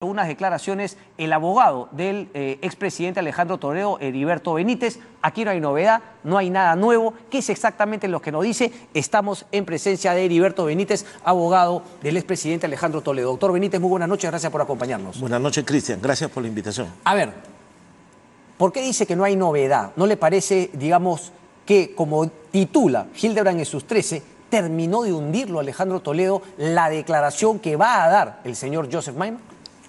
Unas declaraciones el abogado del expresidente Alejandro Toledo, Heriberto Benítez. Aquí no hay novedad, no hay nada nuevo. ¿Qué es exactamente lo que nos dice? Estamos en presencia de Heriberto Benítez, abogado del expresidente Alejandro Toledo. Doctor Benítez, muy buenas noches, gracias por acompañarnos. Buenas noches, Cristian, gracias por la invitación. A ver, ¿por qué dice que no hay novedad? ¿No le parece, digamos, que como titula Hildebrand en sus 13, terminó de hundirlo Alejandro Toledo la declaración que va a dar el señor Joseph Mayman?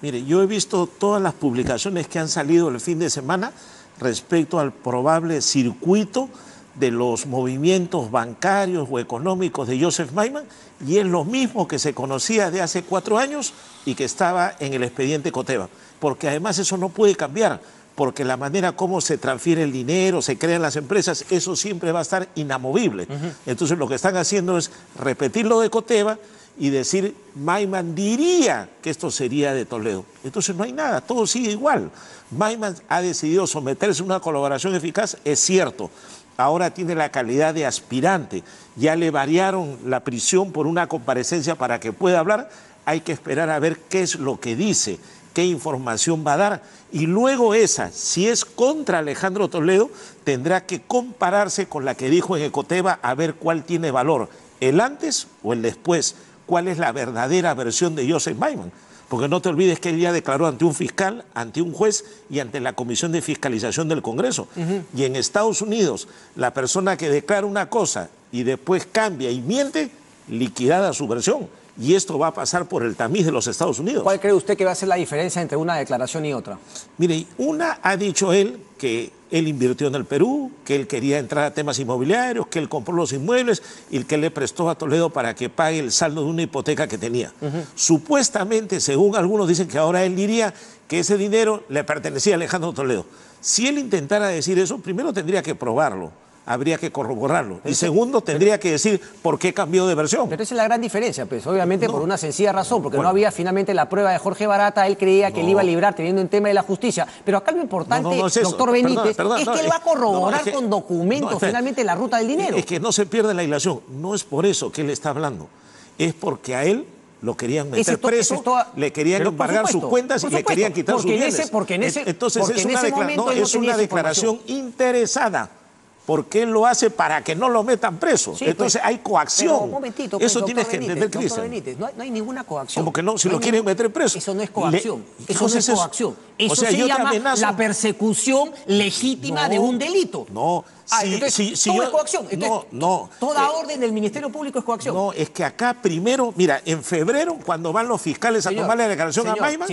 Mire, yo he visto todas las publicaciones que han salido el fin de semana respecto al probable circuito de los movimientos bancarios o económicos de Joseph Mayman, y es lo mismo que se conocía de hace 4 años y que estaba en el expediente Coteva, porque además eso no puede cambiar, porque la manera como se transfiere el dinero, se crean las empresas, eso siempre va a estar inamovible. Entonces lo que están haciendo es repetir lo de Coteva y decir, Mayman diría que esto sería de Toledo. Entonces no hay nada, todo sigue igual. Mayman ha decidido someterse a una colaboración eficaz, es cierto. Ahora tiene la calidad de aspirante. Ya le variaron la prisión por una comparecencia para que pueda hablar. Hay que esperar a ver qué es lo que dice, qué información va a dar. Y luego esa, si es contra Alejandro Toledo, tendrá que compararse con la que dijo en Ecoteva a ver cuál tiene valor, el antes o el después. ¿Cuál es la verdadera versión de Joseph Mayman? Porque no te olvides que él ya declaró ante un fiscal, ante un juez y ante la Comisión de Fiscalización del Congreso. Y en Estados Unidos, la persona que declara una cosa y después cambia y miente, liquidada su versión. Y esto va a pasar por el tamiz de los Estados Unidos. ¿Cuál cree usted que va a ser la diferencia entre una declaración y otra? Mire, una ha dicho él que él invirtió en el Perú, que él quería entrar a temas inmobiliarios, que él compró los inmuebles y que le prestó a Toledo para que pague el saldo de una hipoteca que tenía. Supuestamente, según algunos dicen que ahora él diría que ese dinero le pertenecía a Alejandro Toledo. Si él intentara decir eso, primero tendría que probarlo. Habría que corroborarlo. Y segundo, tendría que decir por qué cambió de versión. Pero esa es la gran diferencia, pues, obviamente por una sencilla razón, porque no había finalmente la prueba de Jorge Barata, él creía que él iba a librar teniendo un tema de la justicia. Pero acá lo importante, doctor Benítez, es que él va a corroborar con documentos finalmente la ruta del dinero. Es que no se pierde la hilación. No es por eso que él está hablando. Es porque a él lo querían meter preso, le querían embargar sus cuentas y le querían quitar sus bienes. Entonces es una declaración interesada. Porque él lo hace para que no lo metan preso. Sí, entonces hay coacción. Pero, un momentito, pues, eso tienes que entender, Cristian. No hay ninguna coacción. Como que no, si lo quieren meter preso. Eso no es coacción. Eso no es coacción. Eso se llama la persecución legítima de un delito. No. Entonces, todo es coacción. Entonces, toda orden del Ministerio Público es coacción. No, es que acá primero, mira, en febrero, cuando van los fiscales a tomar la declaración a Mayman,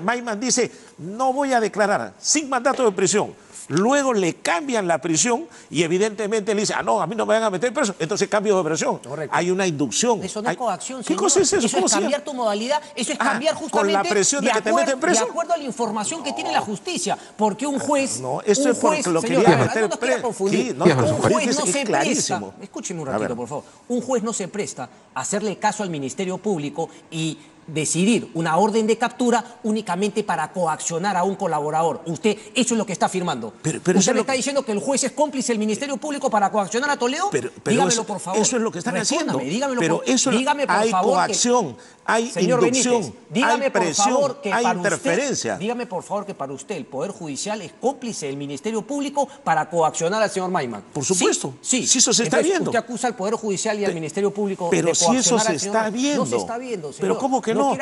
Mayman dice, no voy a declarar, sin mandato de prisión. Luego le cambian la prisión y evidentemente le dice, no, a mí no me van a meter preso, entonces cambio de versión. Correcto. Hay una inducción. Eso no es coacción, ¿Qué cosa es eso? Eso es cambiar tu modalidad, eso es cambiar justamente con la presión de que te meten preso. De acuerdo a la información que tiene la justicia, porque un juez... No, eso es porque lo quería meter preso. Un juez no se presta, escúcheme un ratito, por favor, un juez no se presta a hacerle caso al Ministerio Público y decidir una orden de captura únicamente para coaccionar a un colaborador. Usted, eso es lo que está afirmando. Pero ¿usted me está diciendo que el juez es cómplice del Ministerio Público para coaccionar a Toledo? Dígamelo, por favor. Eso es lo que están haciendo. Dígame, por favor, hay coacción, hay inducción, hay presión, hay interferencia. Dígame, por favor, que para usted el Poder Judicial es cómplice del Ministerio Público para coaccionar al señor Mayman. Por supuesto. Sí, eso se está viendo. Usted acusa al Poder Judicial y al Ministerio Público de coaccionar al señor. Pero si eso se está viendo. No se está viendo, señor. Pero ¿cómo que no?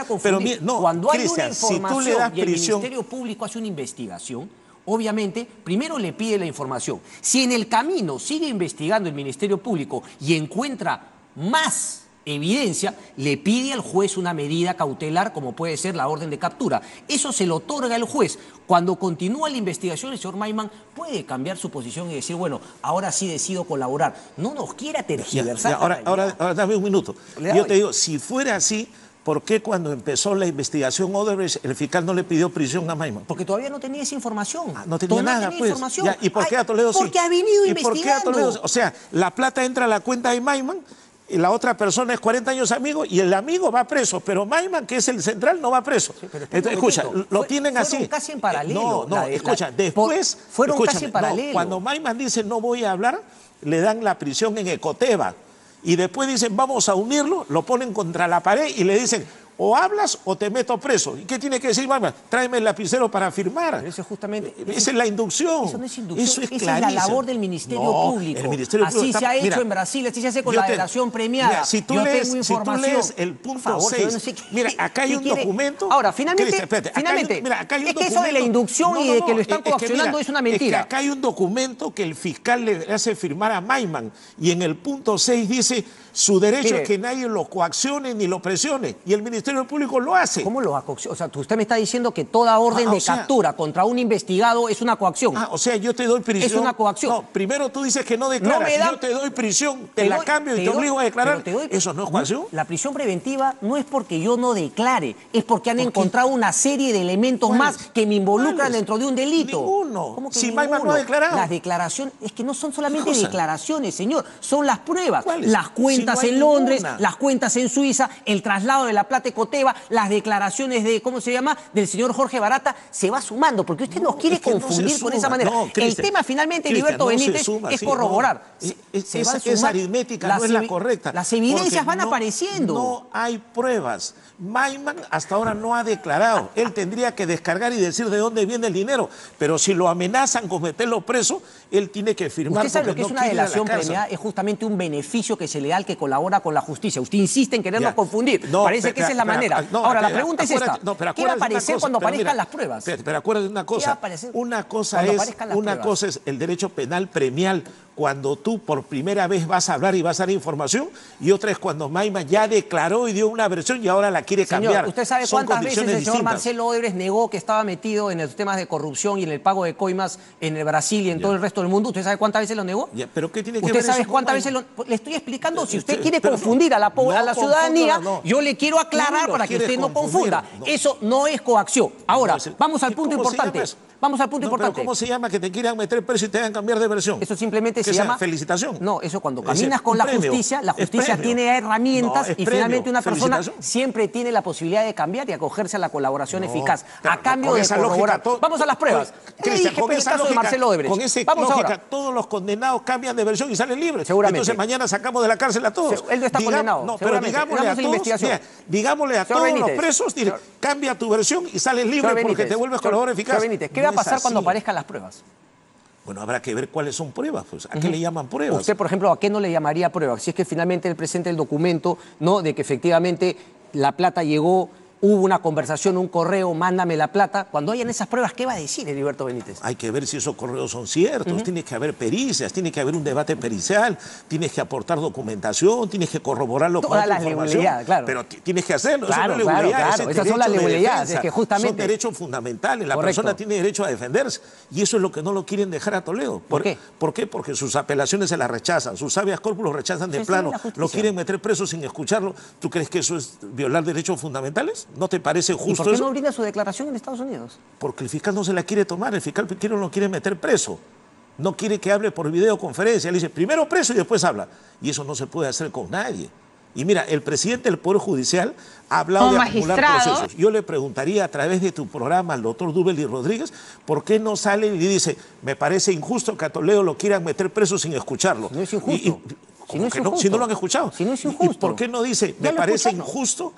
Cuando hay una información y el Ministerio Público hace una investigación, obviamente, primero le pide la información. Si en el camino sigue investigando el Ministerio Público y encuentra más evidencia, le pide al juez una medida cautelar como puede ser la orden de captura. Eso se lo otorga el juez. Cuando continúa la investigación, el señor Mayman puede cambiar su posición y decir, bueno, ahora sí decido colaborar. No nos quiera tergiversar. Ahora dame un minuto. Yo te digo, si fuera así, ¿por qué cuando empezó la investigación Odebrecht el fiscal no le pidió prisión a Mayman? Porque todavía no tenía esa información. No tenía nada, pues. ¿Y por qué a Toledo sí? Porque ha venido investigando. O sea, la plata entra a la cuenta de Mayman y la otra persona es 40 años amigo y el amigo va preso, pero Mayman, que es el central, no va preso. Sí, entonces, escucha, lo tienen así. Fueron casi en paralelo. Escucha, después... Fueron casi en paralelo. Cuando Mayman dice no voy a hablar, le dan la prisión en Ecoteva. Y después dicen vamos a unirlo, lo ponen contra la pared y le dicen o hablas o te meto preso. ¿Y qué tiene que decir Maiman? Tráeme el lapicero para firmar. Pero eso es justamente... Esa es la inducción. Eso no es inducción, eso es esa es la labor del Ministerio Público. El Ministerio así Público se ha hecho mira, en Brasil, así se hace con la delación premiada. Mira, si tú lees el punto 6, no sé mira, acá hay un documento... Ahora, finalmente, es que eso de la inducción y de que lo están coaccionando es una mentira. Es que acá hay un documento que el fiscal le hace firmar a Maiman y en el punto 6 dice su derecho es que nadie lo coaccione ni lo presione y el Ministerio Público lo hace. ¿Cómo lo coacciona? O sea, usted me está diciendo que toda orden de captura contra un investigado es una coacción. O sea, yo te doy prisión. Es una coacción. No, primero tú dices que no declaras. Yo te doy prisión, te la cambio y te obligo a declarar. ¿Eso no es coacción? La prisión preventiva no es porque yo no declare, es porque han encontrado una serie de elementos más que me involucran dentro de un delito. Ninguno. ¿Cómo que si ninguno? Maiman no ha declarado. Las declaraciones, es que no son solamente declaraciones, señor, son las pruebas. ¿Cuáles? Las cuentas Si no hay en Londres, ninguna. las cuentas en Suiza, el traslado de la plata Ecoteva, las declaraciones de, ¿cómo se llama?, del señor Jorge Barata, se va sumando, porque usted nos quiere confundir con esa manera. El tema finalmente, Heriberto Benítez, es corroborar. Esa aritmética no es la correcta. Las evidencias van apareciendo. No hay pruebas. Maiman hasta ahora no ha declarado. Él tendría que descargar y decir de dónde viene el dinero. Pero si lo amenazan con meterlo preso, él tiene que firmar. Usted sabe lo que es una delación premiada, es justamente un beneficio que se le da al que colabora con la justicia. Usted insiste en querernos confundir. Parece que esa es la manera. Ahora, la pregunta es esta. ¿Qué va a aparecer cuando aparezcan las pruebas? Pero acuérdate de una cosa. Una cosa es el derecho penal premial, cuando tú por primera vez vas a hablar y vas a dar información, y otra es cuando Maiman ya declaró y dio una versión y ahora la quiere cambiar. ¿Usted sabe cuántas veces el señor Marcelo Odebrecht negó que estaba metido en los temas de corrupción y en el pago de coimas en el Brasil y en todo el resto del mundo? ¿Usted sabe cuántas veces lo negó? ¿Pero qué tiene que ver ¿Usted sabe cuántas veces lo...? Le estoy explicando, si usted quiere confundir a la ciudadanía, yo le quiero aclarar para que usted no confunda. Eso no es coacción. Ahora, vamos al punto importante. Vamos al punto importante. ¿Pero cómo se llama que te quieran meter preso y te hagan cambiar de versión? Eso simplemente se llama... felicitación. No, eso cuando caminas con la justicia tiene herramientas y finalmente una persona siempre tiene la posibilidad de cambiar y acogerse a la colaboración eficaz. A cambio de corroborar. Vamos a las pruebas. Con esa caso de Marcelo Odebrecht. Con esa lógica, todos los condenados cambian de versión y salen libres. Seguramente. Entonces mañana sacamos de la cárcel a todos. Él no está condenado. No, pero digámosle a todos los presos, cambia tu versión y sales libre porque te vuelves colaborador eficaz. ¿Qué va a pasar cuando aparezcan las pruebas? Bueno, habrá que ver cuáles son pruebas. Pues. ¿A qué le llaman pruebas? Usted, por ejemplo, ¿a qué no le llamaría pruebas? Si es que finalmente él presenta el documento, ¿no?, de que efectivamente la plata llegó, hubo una conversación, un correo, mándame la plata. Cuando hayan esas pruebas, ¿qué va a decir Heriberto Benítez? Hay que ver si esos correos son ciertos, tiene que haber pericias, tiene que haber un debate pericial, tienes que aportar documentación, tienes que corroborarlo con otra información. Claro. Pero tienes que hacerlo. Claro, esas son las legalidades, es que justamente... Son derechos fundamentales, la persona tiene derecho a defenderse. Y eso es lo que no lo quieren dejar a Toledo. ¿Por qué? ¿Por qué? Porque sus apelaciones se las rechazan, sus habeas corpus lo rechazan de plano, lo quieren meter preso sin escucharlo. ¿Tú crees que eso es violar derechos fundamentales? ¿No te parece justo? ¿Y por qué eso? no brinda su declaración en Estados Unidos? Porque el fiscal no se la quiere tomar, el fiscal no lo quiere meter preso. No quiere que hable por videoconferencia. Le dice, primero preso y después habla. Y eso no se puede hacer con nadie. Y mira, el presidente del Poder Judicial ha hablado de acumular procesos. Yo le preguntaría a través de tu programa al doctor Dubeli Rodríguez, ¿por qué no sale y dice, me parece injusto que a Toledo lo quieran meter preso sin escucharlo? No es injusto. Si no lo han escuchado. Si no es injusto. ¿Y por qué no dice, me parece injusto?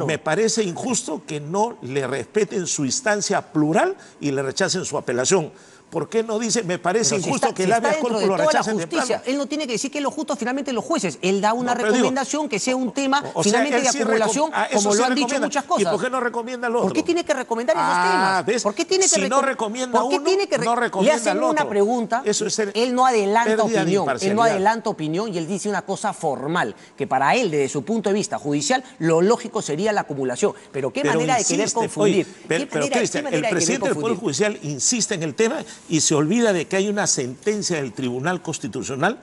Me parece injusto que no le respeten su instancia plural y le rechacen su apelación. ¿Por qué no dice, me parece injusto que el habeas corpus lo rechacen de plano? Él no tiene que decir que es lo justo finalmente los jueces. Él da una recomendación que sea un tema finalmente de acumulación, como lo han dicho muchas cosas. ¿Y por qué no recomienda al otro? ¿Por qué tiene que recomendar esos temas? ¿Ves? ¿Por qué tiene que si no recomienda uno, no recomienda al otro. Le hacen una pregunta, él no adelanta opinión, y él dice una cosa formal, que para él, desde su punto de vista judicial, lo lógico sería la acumulación. Pero qué manera de querer confundir. Pero Cristian, el presidente del Poder Judicial insiste en el tema y se olvida de que hay una sentencia del Tribunal Constitucional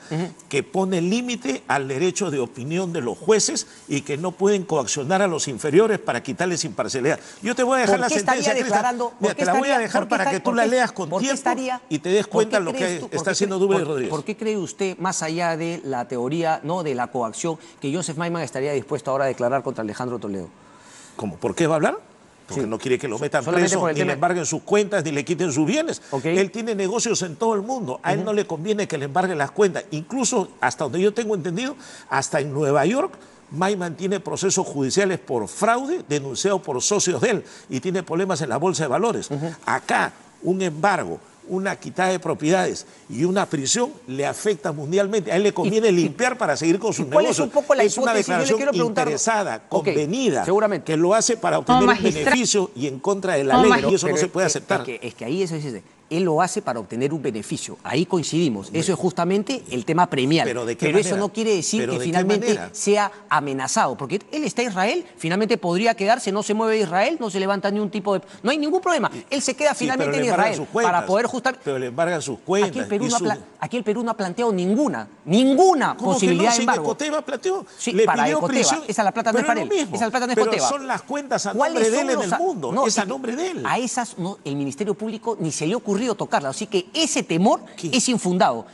que pone límite al derecho de opinión de los jueces y que no pueden coaccionar a los inferiores para quitarles imparcialidad. Yo te voy a dejar la sentencia, Cristian. Te la voy a dejar para que tú la leas con tiempo y te des cuenta de lo que está haciendo Dubeli Rodríguez. ¿Por qué cree usted, más allá de la teoría de la coacción, que Joseph Maiman estaría dispuesto ahora a declarar contra Alejandro Toledo? ¿Cómo? ¿Por qué va a hablar? Porque no quiere que lo metan preso, ni le embarguen sus cuentas, ni le quiten sus bienes. Él tiene negocios en todo el mundo. A él no le conviene que le embarguen las cuentas. Incluso, hasta donde yo tengo entendido, hasta en Nueva York Maiman tiene procesos judiciales por fraude denunciado por socios de él y tiene problemas en la bolsa de valores. Acá, un embargo, una quitada de propiedades y una prisión le afecta mundialmente. A él le conviene limpiar para seguir con sus negocios. Es un poco la es una declaración interesada, convenida, seguramente, que lo hace para obtener un beneficio y en contra de la ley, y eso no se puede aceptar. Es que ahí eso dice. Él lo hace para obtener un beneficio. Ahí coincidimos. Eso es justamente el tema premial. Pero eso no quiere decir que finalmente sea amenazado. Porque él está en Israel, finalmente podría quedarse, no se mueve de Israel, no se levanta ni un tipo de... No hay ningún problema. Él se queda finalmente en Israel para poder justamente... Pero le embargan sus cuentas. Aquí el Perú no ha planteado ninguna posibilidad de embargo. Ecoteva planteó. Sí, le para pidió Ecoteva. prisión. Esa la plata no es para él. Esa la plata no es Ecoteva. Pero son las cuentas a nombre de él en el mundo. No, es a nombre de él. A esas el Ministerio Público ni se le ocurrió tocarla, así que ese temor es infundado.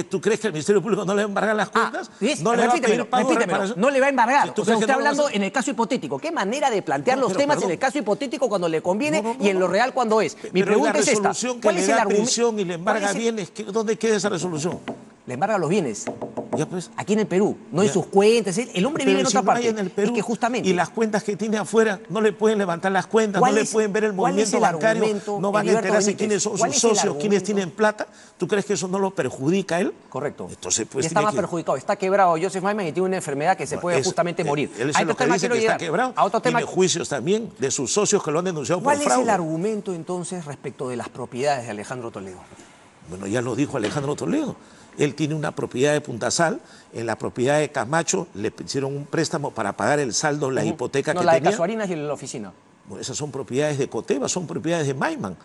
¿Tú crees que el Ministerio Público no le va a embargar las cuentas? No le va a pedir pago de reparación. No le va a embargar. O sea, usted hablando en el caso hipotético. ¿Qué manera de plantear los temas en el caso hipotético cuando le conviene y en lo real cuando es? Mi pregunta es esta. ¿Cuál es el argumento? Y le embarga bienes, ¿dónde queda esa resolución? Le embarga los bienes. Ya pues. Aquí en el Perú, no en sus cuentas. El hombre vive en otra parte. En el Perú, es que justamente. Y las cuentas que tiene afuera, no le pueden levantar las cuentas, no le pueden ver el movimiento bancario, no van a enterarse quiénes son sus socios, quiénes tienen plata. ¿Tú crees que eso no lo perjudica a él? Correcto. Entonces, pues, está más perjudicado. Está quebrado Joseph Maiman y tiene una enfermedad que se puede justamente morir. Él es lo que dice que está quebrado. Tiene juicios también de sus socios que lo han denunciado por fraude. ¿Cuál es el argumento entonces respecto de las propiedades de Alejandro Toledo? Bueno, ya lo dijo Alejandro Toledo. Él tiene una propiedad de Puntasal, en la propiedad de Camacho le hicieron un préstamo para pagar el saldo, la hipoteca que tenía. La de Casuarinas y la oficina. Bueno, esas son propiedades de Ecoteva, son propiedades de Maiman.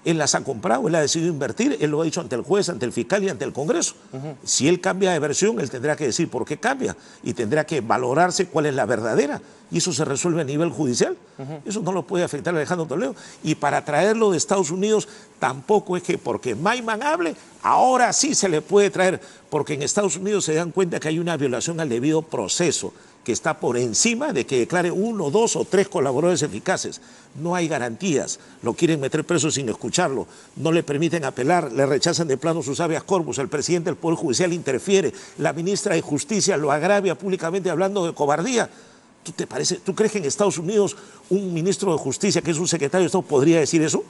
Él las ha comprado, él ha decidido invertir, él lo ha dicho ante el juez, ante el fiscal y ante el Congreso. Si él cambia de versión, él tendrá que decir por qué cambia y tendrá que valorarse cuál es la verdadera. Y eso se resuelve a nivel judicial. Eso no lo puede afectar a Alejandro Toledo. Y para traerlo de Estados Unidos tampoco es que porque Maiman hable, ahora sí se le puede traer, porque en Estados Unidos se dan cuenta que hay una violación al debido proceso que está por encima de que declare 1, 2 o 3 colaboradores eficaces. No hay garantías, lo quieren meter preso sin escucharlo, no le permiten apelar, le rechazan de plano sus habeas corpus, el presidente del Poder Judicial interfiere, la ministra de Justicia lo agravia públicamente hablando de cobardía. ¿Tú crees que en Estados Unidos un ministro de Justicia, que es un secretario de Estado, podría decir eso?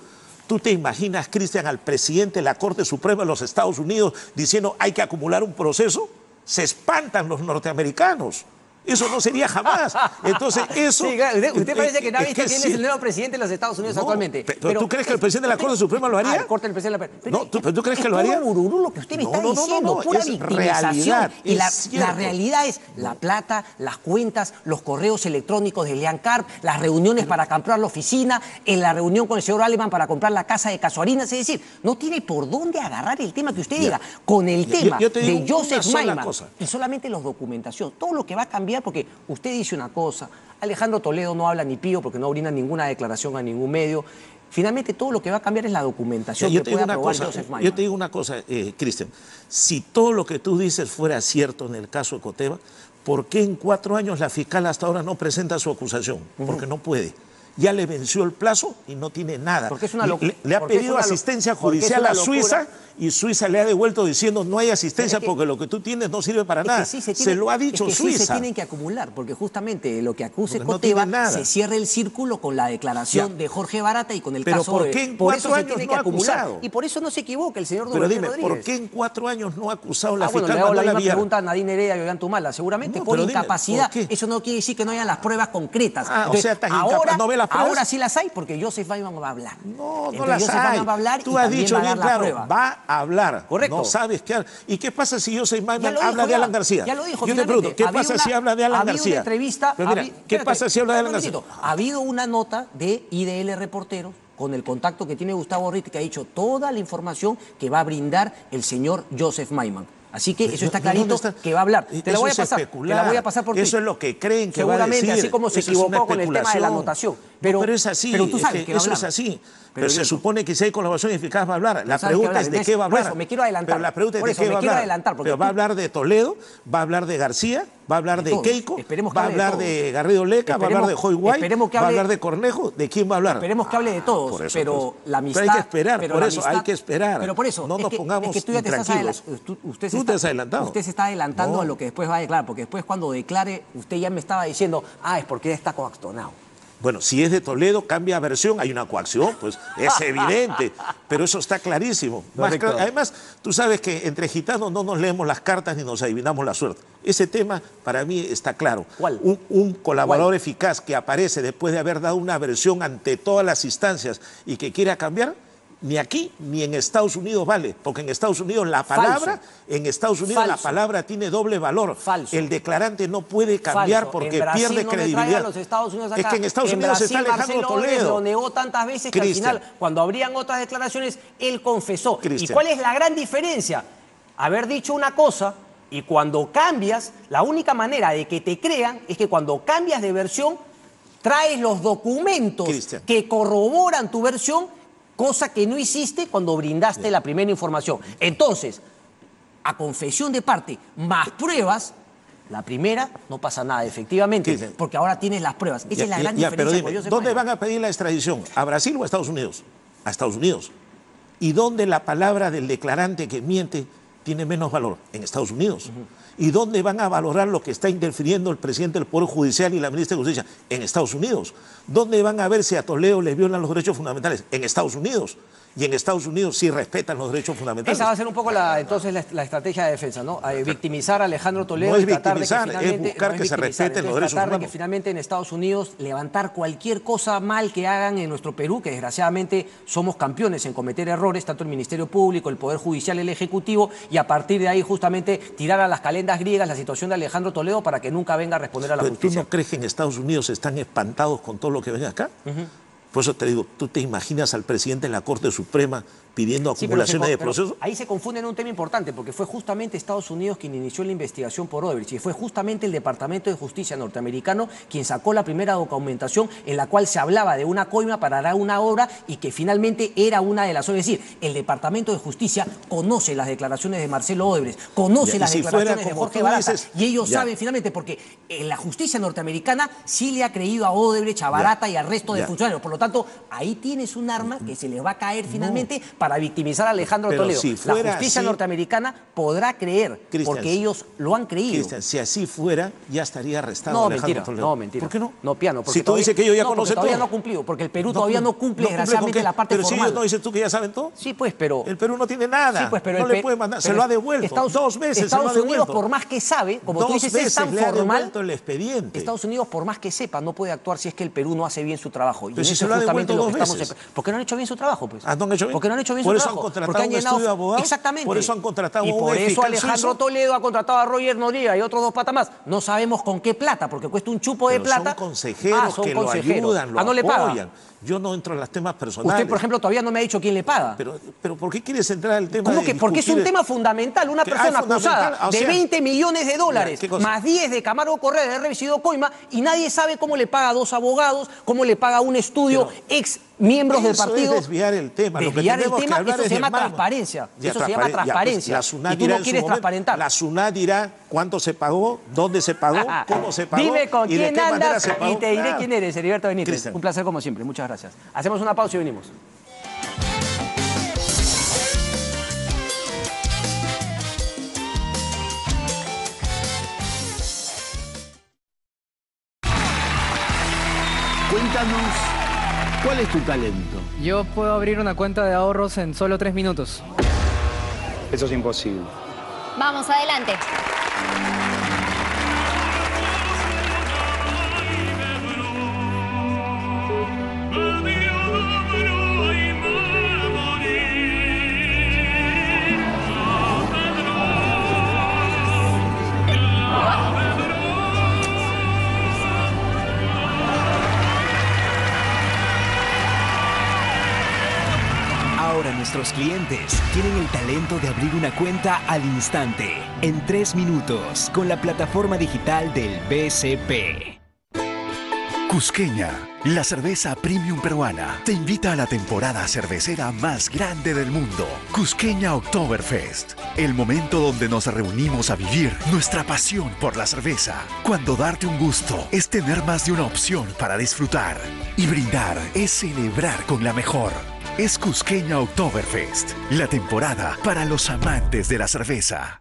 ¿Tú te imaginas, Cristian, al presidente de la Corte Suprema de los Estados Unidos diciendo hay que acumular un proceso? Se espantan los norteamericanos. Eso no sería jamás. Entonces, eso... Sí, usted parece que nadie quién es el nuevo presidente de los Estados Unidos actualmente. Pero ¿tú crees que el presidente de la Corte Suprema lo haría? El Corte del presidente de la... No, ¿tú crees que lo haría? Es puro bururú lo que usted me está diciendo, pura victimización. Y la realidad es la plata, las cuentas, los correos electrónicos de Leán Carp, las reuniones para comprar la oficina, en la reunión con el señor Aleman para comprar la casa de Casuarinas. Es decir, no tiene por dónde agarrar el tema que usted diga. Con el tema de Joseph Maiman y solamente la documentación, todo lo que va a cambiar, porque usted dice una cosa, Alejandro Toledo no habla ni pío porque no brinda ninguna declaración a ningún medio. Finalmente todo lo que va a cambiar es la documentación que puede aprobar Joseph Maiman. Yo te digo una cosa, Cristian, si todo lo que tú dices fuera cierto en el caso de Ecoteva, ¿por qué en 4 años la fiscal hasta ahora no presenta su acusación? Porque no puede. Ya le venció el plazo y no tiene nada. Porque es una locura. Le ha pedido asistencia judicial a Suiza y Suiza le ha devuelto diciendo no hay asistencia porque lo que tú tienes no sirve para nada. Se lo ha dicho Suiza. Sí se tienen que acumular, porque justamente lo que acusa Ecoteva se cierra el círculo con la declaración de Jorge Barata y con el caso ¿por qué en 4 años no ha acusado? Y por eso no se equivoca el señor Pero dime, ¿por qué en 4 años no ha acusado la fiscal? Le hago la misma pregunta a Nadine Heredia y Ollanta Humala. Seguramente por incapacidad. Eso no quiere decir que no haya las pruebas concretas. O sea, ¿no ve las pruebas? Ahora sí las hay porque Joseph Maiman va a hablar. No las hay. Va a hablar. Tú has dicho bien claro, va a hablar. Correcto. No sabes qué habla. ¿Y qué pasa si Joseph Maiman habla de Alan García? Ya lo dijo. Yo te pregunto, ¿qué pasa si habla de Alan García? Pero mira, ¿qué pasa si habla de Alan García? Ha habido una nota de IDL Reportero con el contacto que tiene Gustavo Orrit, que ha dicho toda la información que va a brindar el señor Joseph Maiman. Así que eso está clarito que va a hablar. Te la voy a pasar. Te la voy a pasar por ti. Eso es lo que creen que va a decir. Seguramente, así como se equivocó con el tema de la anotación. Pero es así, pero tú sabes que eso es así. Pero se supone que si hay colaboración eficaz va a hablar. La pregunta es de qué va a hablar. Por eso me quiero adelantar. Pero la pregunta es de qué va a hablar. Pero va a hablar de Toledo, va a hablar de García, va a hablar de Keiko, va a hablar de Garrido Leca, va a hablar de Joy White, va a hablar de Cornejo. ¿De quién va a hablar? Esperemos que hable de todos, pero la amistad... Pero hay que esperar, por eso hay que esperar. Pero por eso, no nos pongamos intranquilos. Tú te has adelantado. Usted se está adelantando a lo que después va a declarar, porque después cuando declare, usted ya me estaba diciendo, es porque ya está coaccionado. Bueno, si es de Toledo, cambia versión, hay una coacción, pues es evidente, pero eso está clarísimo. Además, tú sabes que entre gitanos no nos leemos las cartas ni nos adivinamos la suerte. Ese tema para mí está claro. ¿Cuál? Un colaborador eficaz que aparece después de haber dado una versión ante todas las instancias y que quiera cambiar, ni aquí ni en Estados Unidos vale, porque en Estados Unidos la palabra, la palabra tiene doble valor. Falso. El declarante no puede cambiar porque pierde credibilidad. Los Estados Unidos acá. Es que en Estados Unidos está Alejandro Toledo. Lo negó tantas veces que al final, cuando habrían otras declaraciones, él confesó. ¿Y cuál es la gran diferencia? Haber dicho una cosa y cuando cambias, la única manera de que te crean es que cuando cambias de versión, traes los documentos que corroboran tu versión, cosa que no hiciste cuando brindaste la primera información. Entonces, a confesión de parte más pruebas, la primera no pasa nada, efectivamente, porque ahora tienes las pruebas. Esa es la gran diferencia. Pero dime, ¿dónde van a pedir la extradición? ¿A Brasil o a Estados Unidos? A Estados Unidos. ¿Y dónde la palabra del declarante que miente tiene menos valor? En Estados Unidos. ¿Y dónde van a valorar lo que está interfiriendo el presidente del Poder Judicial y la ministra de Justicia? En Estados Unidos. ¿Dónde van a ver si a Toledo le violan los derechos fundamentales? En Estados Unidos. Y en Estados Unidos sí respetan los derechos fundamentales. Esa va a ser un poco entonces la estrategia de defensa, ¿no? Victimizar a Alejandro Toledo. No es victimizar, es buscar que se respeten los derechos humanos. Tratar de que finalmente en Estados Unidos levantar cualquier cosa mal que hagan en nuestro Perú, que desgraciadamente somos campeones en cometer errores, tanto el Ministerio Público, el Poder Judicial, el Ejecutivo, y a partir de ahí justamente tirar a las calendas griegas la situación de Alejandro Toledo para que nunca venga a responder a la justicia. ¿Tú no crees que en Estados Unidos están espantados con todo lo que ven acá? Por eso te digo, ¿tú te imaginas al presidente en la Corte Suprema pidiendo acumulaciones de procesos? Ahí se confunde en un tema importante, porque fue justamente Estados Unidos quien inició la investigación por Odebrecht y fue justamente el Departamento de Justicia norteamericano quien sacó la primera documentación en la cual se hablaba de una coima para dar una obra y que finalmente era una de las obras. Es decir, el Departamento de Justicia conoce las declaraciones de Marcelo Odebrecht, conoce las declaraciones de Jorge Barata, y ellos saben finalmente, porque la justicia norteamericana sí le ha creído a Odebrecht, a Barata y al resto de funcionarios. Por lo tanto, ahí tienes un arma que se les va a caer finalmente para victimizar a Alejandro Toledo. La justicia norteamericana podrá creer, porque ellos lo han creído. Cristian, si así fuera, ya estaría arrestado Alejandro Toledo. No, mentira. ¿Por qué no? No, piano. Si tú dices que ellos ya conocen todo. Todavía no ha cumplido, porque el Perú todavía no cumple, desgraciadamente, la parte formal. Pero si ellos no dices tú que ya saben todo. Sí, pues, pero... El Perú no tiene nada. Sí, pues, pero no le puede mandar. Se lo ha devuelto. 2 veces se lo ha devuelto. Estados Unidos, por más que sabe, como tú dices, es tan formal. El expediente. Estados Unidos, por más que sepa, no puede actuar si es que el Perú no hace bien su trabajo. Pero si se lo ha devuelto 2 veces. ¿Por qué no han hecho bien su trabajo, pues? ¿No han hecho bien? ¿Por qué no han hecho bien su trabajo? Por eso han contratado un estudio de abogados. Exactamente. Por eso han contratado y por eso Alejandro Toledo ha contratado a Roger Noriega y otros 2 patas más. No sabemos con qué plata, porque cuesta un chupo de plata. Son consejeros que lo ayudan, lo apoyan. ¿No le pagan? Yo no entro en los temas personales. Usted, por ejemplo, todavía no me ha dicho quién le paga. Pero ¿por qué quieres entrar al tema? ¿Cómo que? Porque es un tema fundamental. Una persona acusada de 20 millones de dólares, más 10 de Camargo Correa de haber recibido coima, y nadie sabe cómo le paga a 2 abogados, cómo le paga a un estudio ex miembros del partido. Es desviar el tema. Desviar el tema, eso se llama transparencia. Eso se llama transparencia. Y tú no quieres transparentar. La SUNAT dirá cuánto se pagó, dónde se pagó, cómo se pagó. Dime con y quién andas y te diré quién eres, Heriberto Benítez. Cristian. Un placer como siempre. Muchas gracias. Hacemos una pausa y venimos. Cuéntanos, ¿cuál es tu talento? Yo puedo abrir una cuenta de ahorros en solo 3 minutos. Eso es imposible. Vamos, adelante. Ahora nuestros clientes tienen el talento de abrir una cuenta al instante, en 3 minutos, con la plataforma digital del BCP. Cusqueña, la cerveza premium peruana, te invita a la temporada cervecera más grande del mundo, Cusqueña Oktoberfest. El momento donde nos reunimos a vivir nuestra pasión por la cerveza. Cuando darte un gusto es tener más de una opción para disfrutar. Y brindar es celebrar con la mejor. Es Cusqueña Oktoberfest, la temporada para los amantes de la cerveza.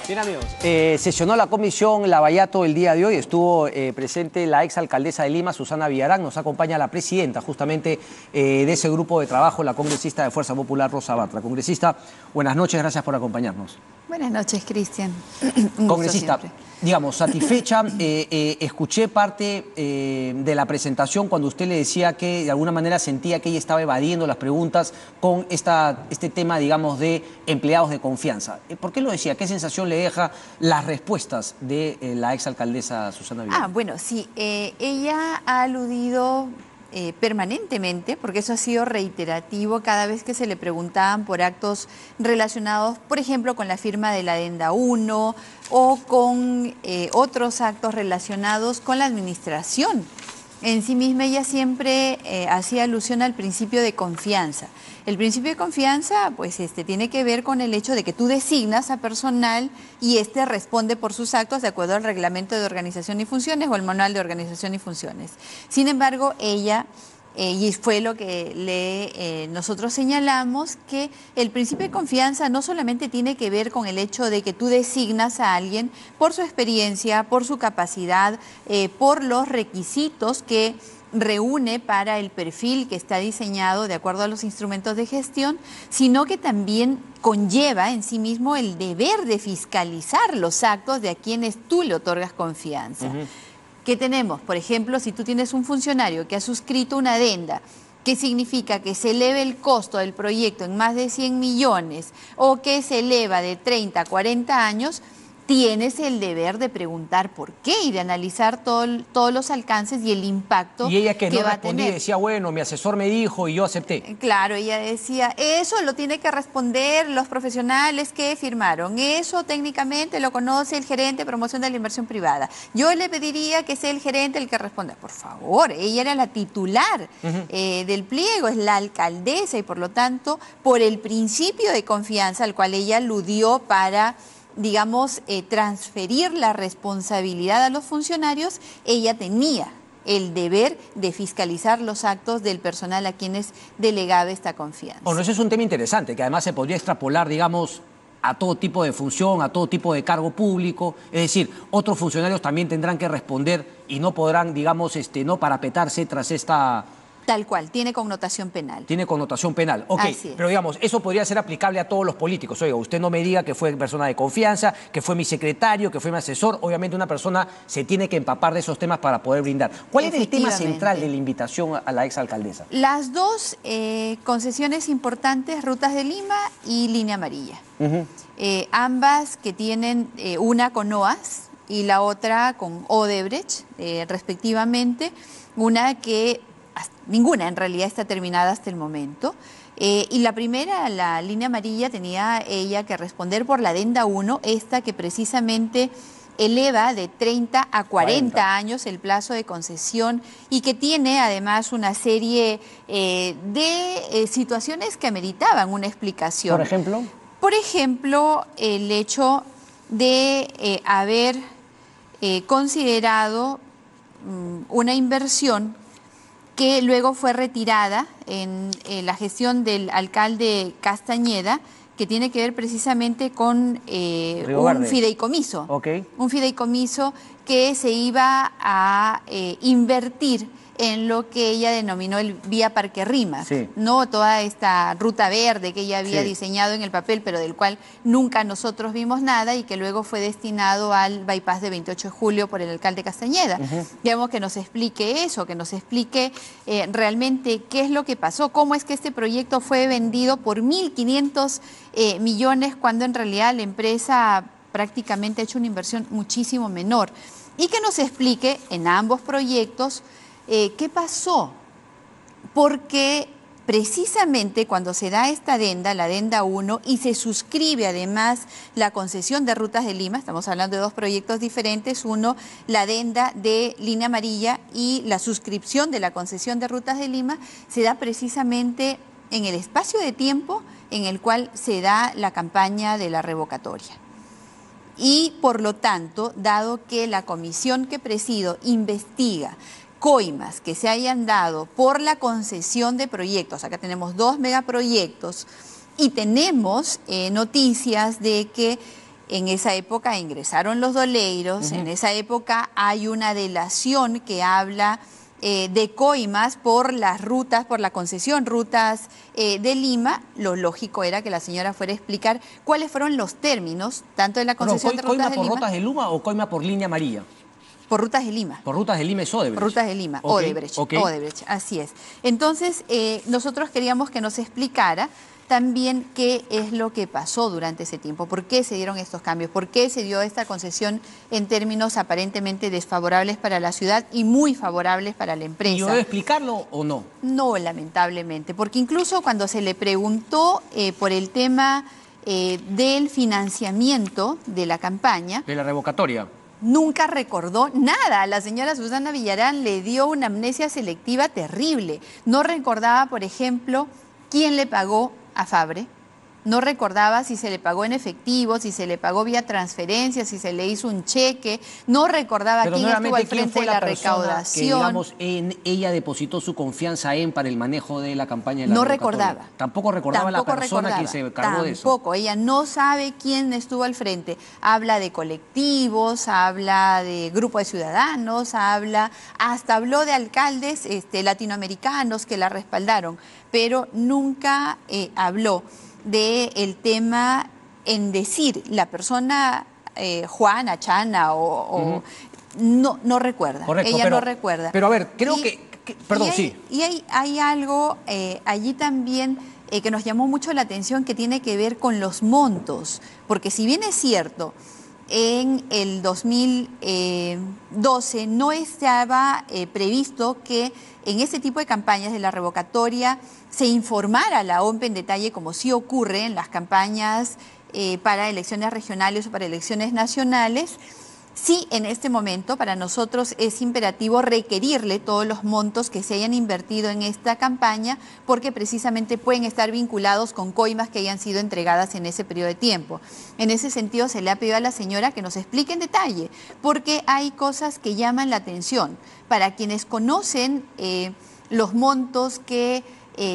Bien, amigos, sesionó la comisión Lavallato el día de hoy. Estuvo presente la exalcaldesa de Lima, Susana Villarán. Nos acompaña la presidenta justamente de ese grupo de trabajo, la congresista de Fuerza Popular, Rosa Bartra. Congresista, buenas noches, gracias por acompañarnos. Buenas noches, Cristian. Congresista, digamos, satisfecha, escuché parte de la presentación cuando usted le decía que de alguna manera sentía que ella estaba evadiendo las preguntas con este tema, digamos, de empleados de confianza. ¿Por qué lo decía? ¿Qué sensación le deja las respuestas de la exalcaldesa Susana Villarán? Bueno, sí, ella ha aludido permanentemente, porque eso ha sido reiterativo cada vez que se le preguntaban por actos relacionados, por ejemplo, con la firma de la Adenda 1 o con otros actos relacionados con la administración. En sí misma ella siempre hacía alusión al principio de confianza. El principio de confianza pues tiene que ver con el hecho de que tú designas a personal y responde por sus actos de acuerdo al reglamento de organización y funciones o el manual de organización y funciones. Sin embargo, ella, y fue lo que nosotros señalamos, que el principio de confianza no solamente tiene que ver con el hecho de que tú designas a alguien por su experiencia, por su capacidad, por los requisitos que reúne para el perfil que está diseñado de acuerdo a los instrumentos de gestión, sino que también conlleva en sí mismo el deber de fiscalizar los actos de a quienes tú le otorgas confianza. ¿Qué tenemos? Por ejemplo, si tú tienes un funcionario que ha suscrito una adenda, que significa que se eleve el costo del proyecto en más de 100 millones o que se eleva de 30 a 40 años, tienes el deber de preguntar por qué y de analizar todos los alcances y el impacto que va a tener. Y ella que no respondía decía, bueno, mi asesor me dijo y yo acepté. Claro, ella decía, eso lo tiene que responder los profesionales que firmaron. Eso técnicamente lo conoce el gerente de promoción de la inversión privada. Yo le pediría que sea el gerente el que responda. Por favor, ella era la titular del pliego, es la alcaldesa y por lo tanto, por el principio de confianza al cual ella aludió para, digamos, transferir la responsabilidad a los funcionarios, ella tenía el deber de fiscalizar los actos del personal a quienes delegaba esta confianza. Bueno, ese es un tema interesante, que además se podría extrapolar, digamos, a todo tipo de función, a todo tipo de cargo público. Es decir, otros funcionarios también tendrán que responder y no podrán, digamos, no parapetarse tras esta... Tal cual, tiene connotación penal. Tiene connotación penal, ok. Pero digamos, eso podría ser aplicable a todos los políticos. Oiga, usted no me diga que fue persona de confianza, que fue mi secretario, que fue mi asesor. Obviamente una persona se tiene que empapar de esos temas para poder brindar. ¿Cuál es el tema central de la invitación a la exalcaldesa? Las dos concesiones importantes, Rutas de Lima y Línea Amarilla. Ambas que tienen una con OAS y la otra con Odebrecht, respectivamente. Una que... ninguna en realidad está terminada hasta el momento. Y la primera, la Línea Amarilla, tenía ella que responder por la Adenda 1, esta que precisamente eleva de 30 a 40 años el plazo de concesión y que tiene además una serie de situaciones que ameritaban una explicación. ¿Por ejemplo? Por ejemplo, el hecho de haber considerado una inversión que luego fue retirada en la gestión del alcalde Castañeda, que tiene que ver precisamente con un fideicomiso. Un fideicomiso que se iba a invertir en lo que ella denominó el Vía Parque Rima, sí, ¿no? Toda esta ruta verde que ella había diseñado en el papel, pero del cual nunca nosotros vimos nada y que luego fue destinado al bypass de 28 de julio por el alcalde Castañeda. Digamos que nos explique eso, que nos explique realmente qué es lo que pasó, cómo es que este proyecto fue vendido por 1.500 millones cuando en realidad la empresa prácticamente ha hecho una inversión muchísimo menor. Y que nos explique en ambos proyectos qué pasó, porque precisamente cuando se da esta adenda, la adenda 1, y se suscribe además la concesión de Rutas de Lima, estamos hablando de dos proyectos diferentes, uno la adenda de Línea Amarilla y la suscripción de la concesión de Rutas de Lima, se da precisamente en el espacio de tiempo en el cual se da la campaña de la revocatoria. Y por lo tanto, dado que la comisión que presido investiga coimas que se hayan dado por la concesión de proyectos, acá tenemos 2 megaproyectos y tenemos noticias de que en esa época ingresaron los doleiros, en esa época hay una delación que habla de coimas por las rutas, por la concesión Rutas de Lima. Lo lógico era que la señora fuera a explicar cuáles fueron los términos, tanto de la concesión de Rutas de Lima... ¿Coima por Rutas de Lima o coima por Línea Amarilla? Por Rutas de Lima. Por Rutas de Lima es Odebrecht. Por Rutas de Lima, Odebrecht, Odebrecht, así es. Entonces, nosotros queríamos que nos explicara también qué es lo que pasó durante ese tiempo, por qué se dieron estos cambios, por qué se dio esta concesión en términos aparentemente desfavorables para la ciudad y muy favorables para la empresa. ¿Y yo debo explicarlo o no? No, lamentablemente, porque incluso cuando se le preguntó por el tema del financiamiento de la campaña... De la revocatoria. Nunca recordó nada. La señora Susana Villarán le dio una amnesia selectiva terrible. No recordaba, por ejemplo, quién le pagó a Fabre. No recordaba si se le pagó en efectivo, si se le pagó vía transferencia, si se le hizo un cheque. No recordaba quién estuvo al frente de la recaudación. Que, digamos, ella depositó su confianza para el manejo de la campaña de la revocatoria. Recordaba. Tampoco recordaba la persona que se cargó de eso. Tampoco. Ella no sabe quién estuvo al frente. Habla de colectivos, habla de grupo de ciudadanos, hasta habló de alcaldes latinoamericanos que la respaldaron, pero nunca habló del tema en decir la persona Juana, Chana no recuerda. Correcto, ella no recuerda. Pero a ver, creo perdón, sí. Y hay algo allí también que nos llamó mucho la atención que tiene que ver con los montos, porque si bien es cierto, en el 2012 no estaba previsto que en este tipo de campañas de la revocatoria se informara a la OMPE en detalle, como sí ocurre en las campañas para elecciones regionales o para elecciones nacionales. Sí, en este momento para nosotros es imperativo requerirle todos los montos que se hayan invertido en esta campaña, porque precisamente pueden estar vinculados con coimas que hayan sido entregadas en ese periodo de tiempo. En ese sentido se le ha pedido a la señora que nos explique en detalle, porque hay cosas que llaman la atención. Para quienes conocen los montos que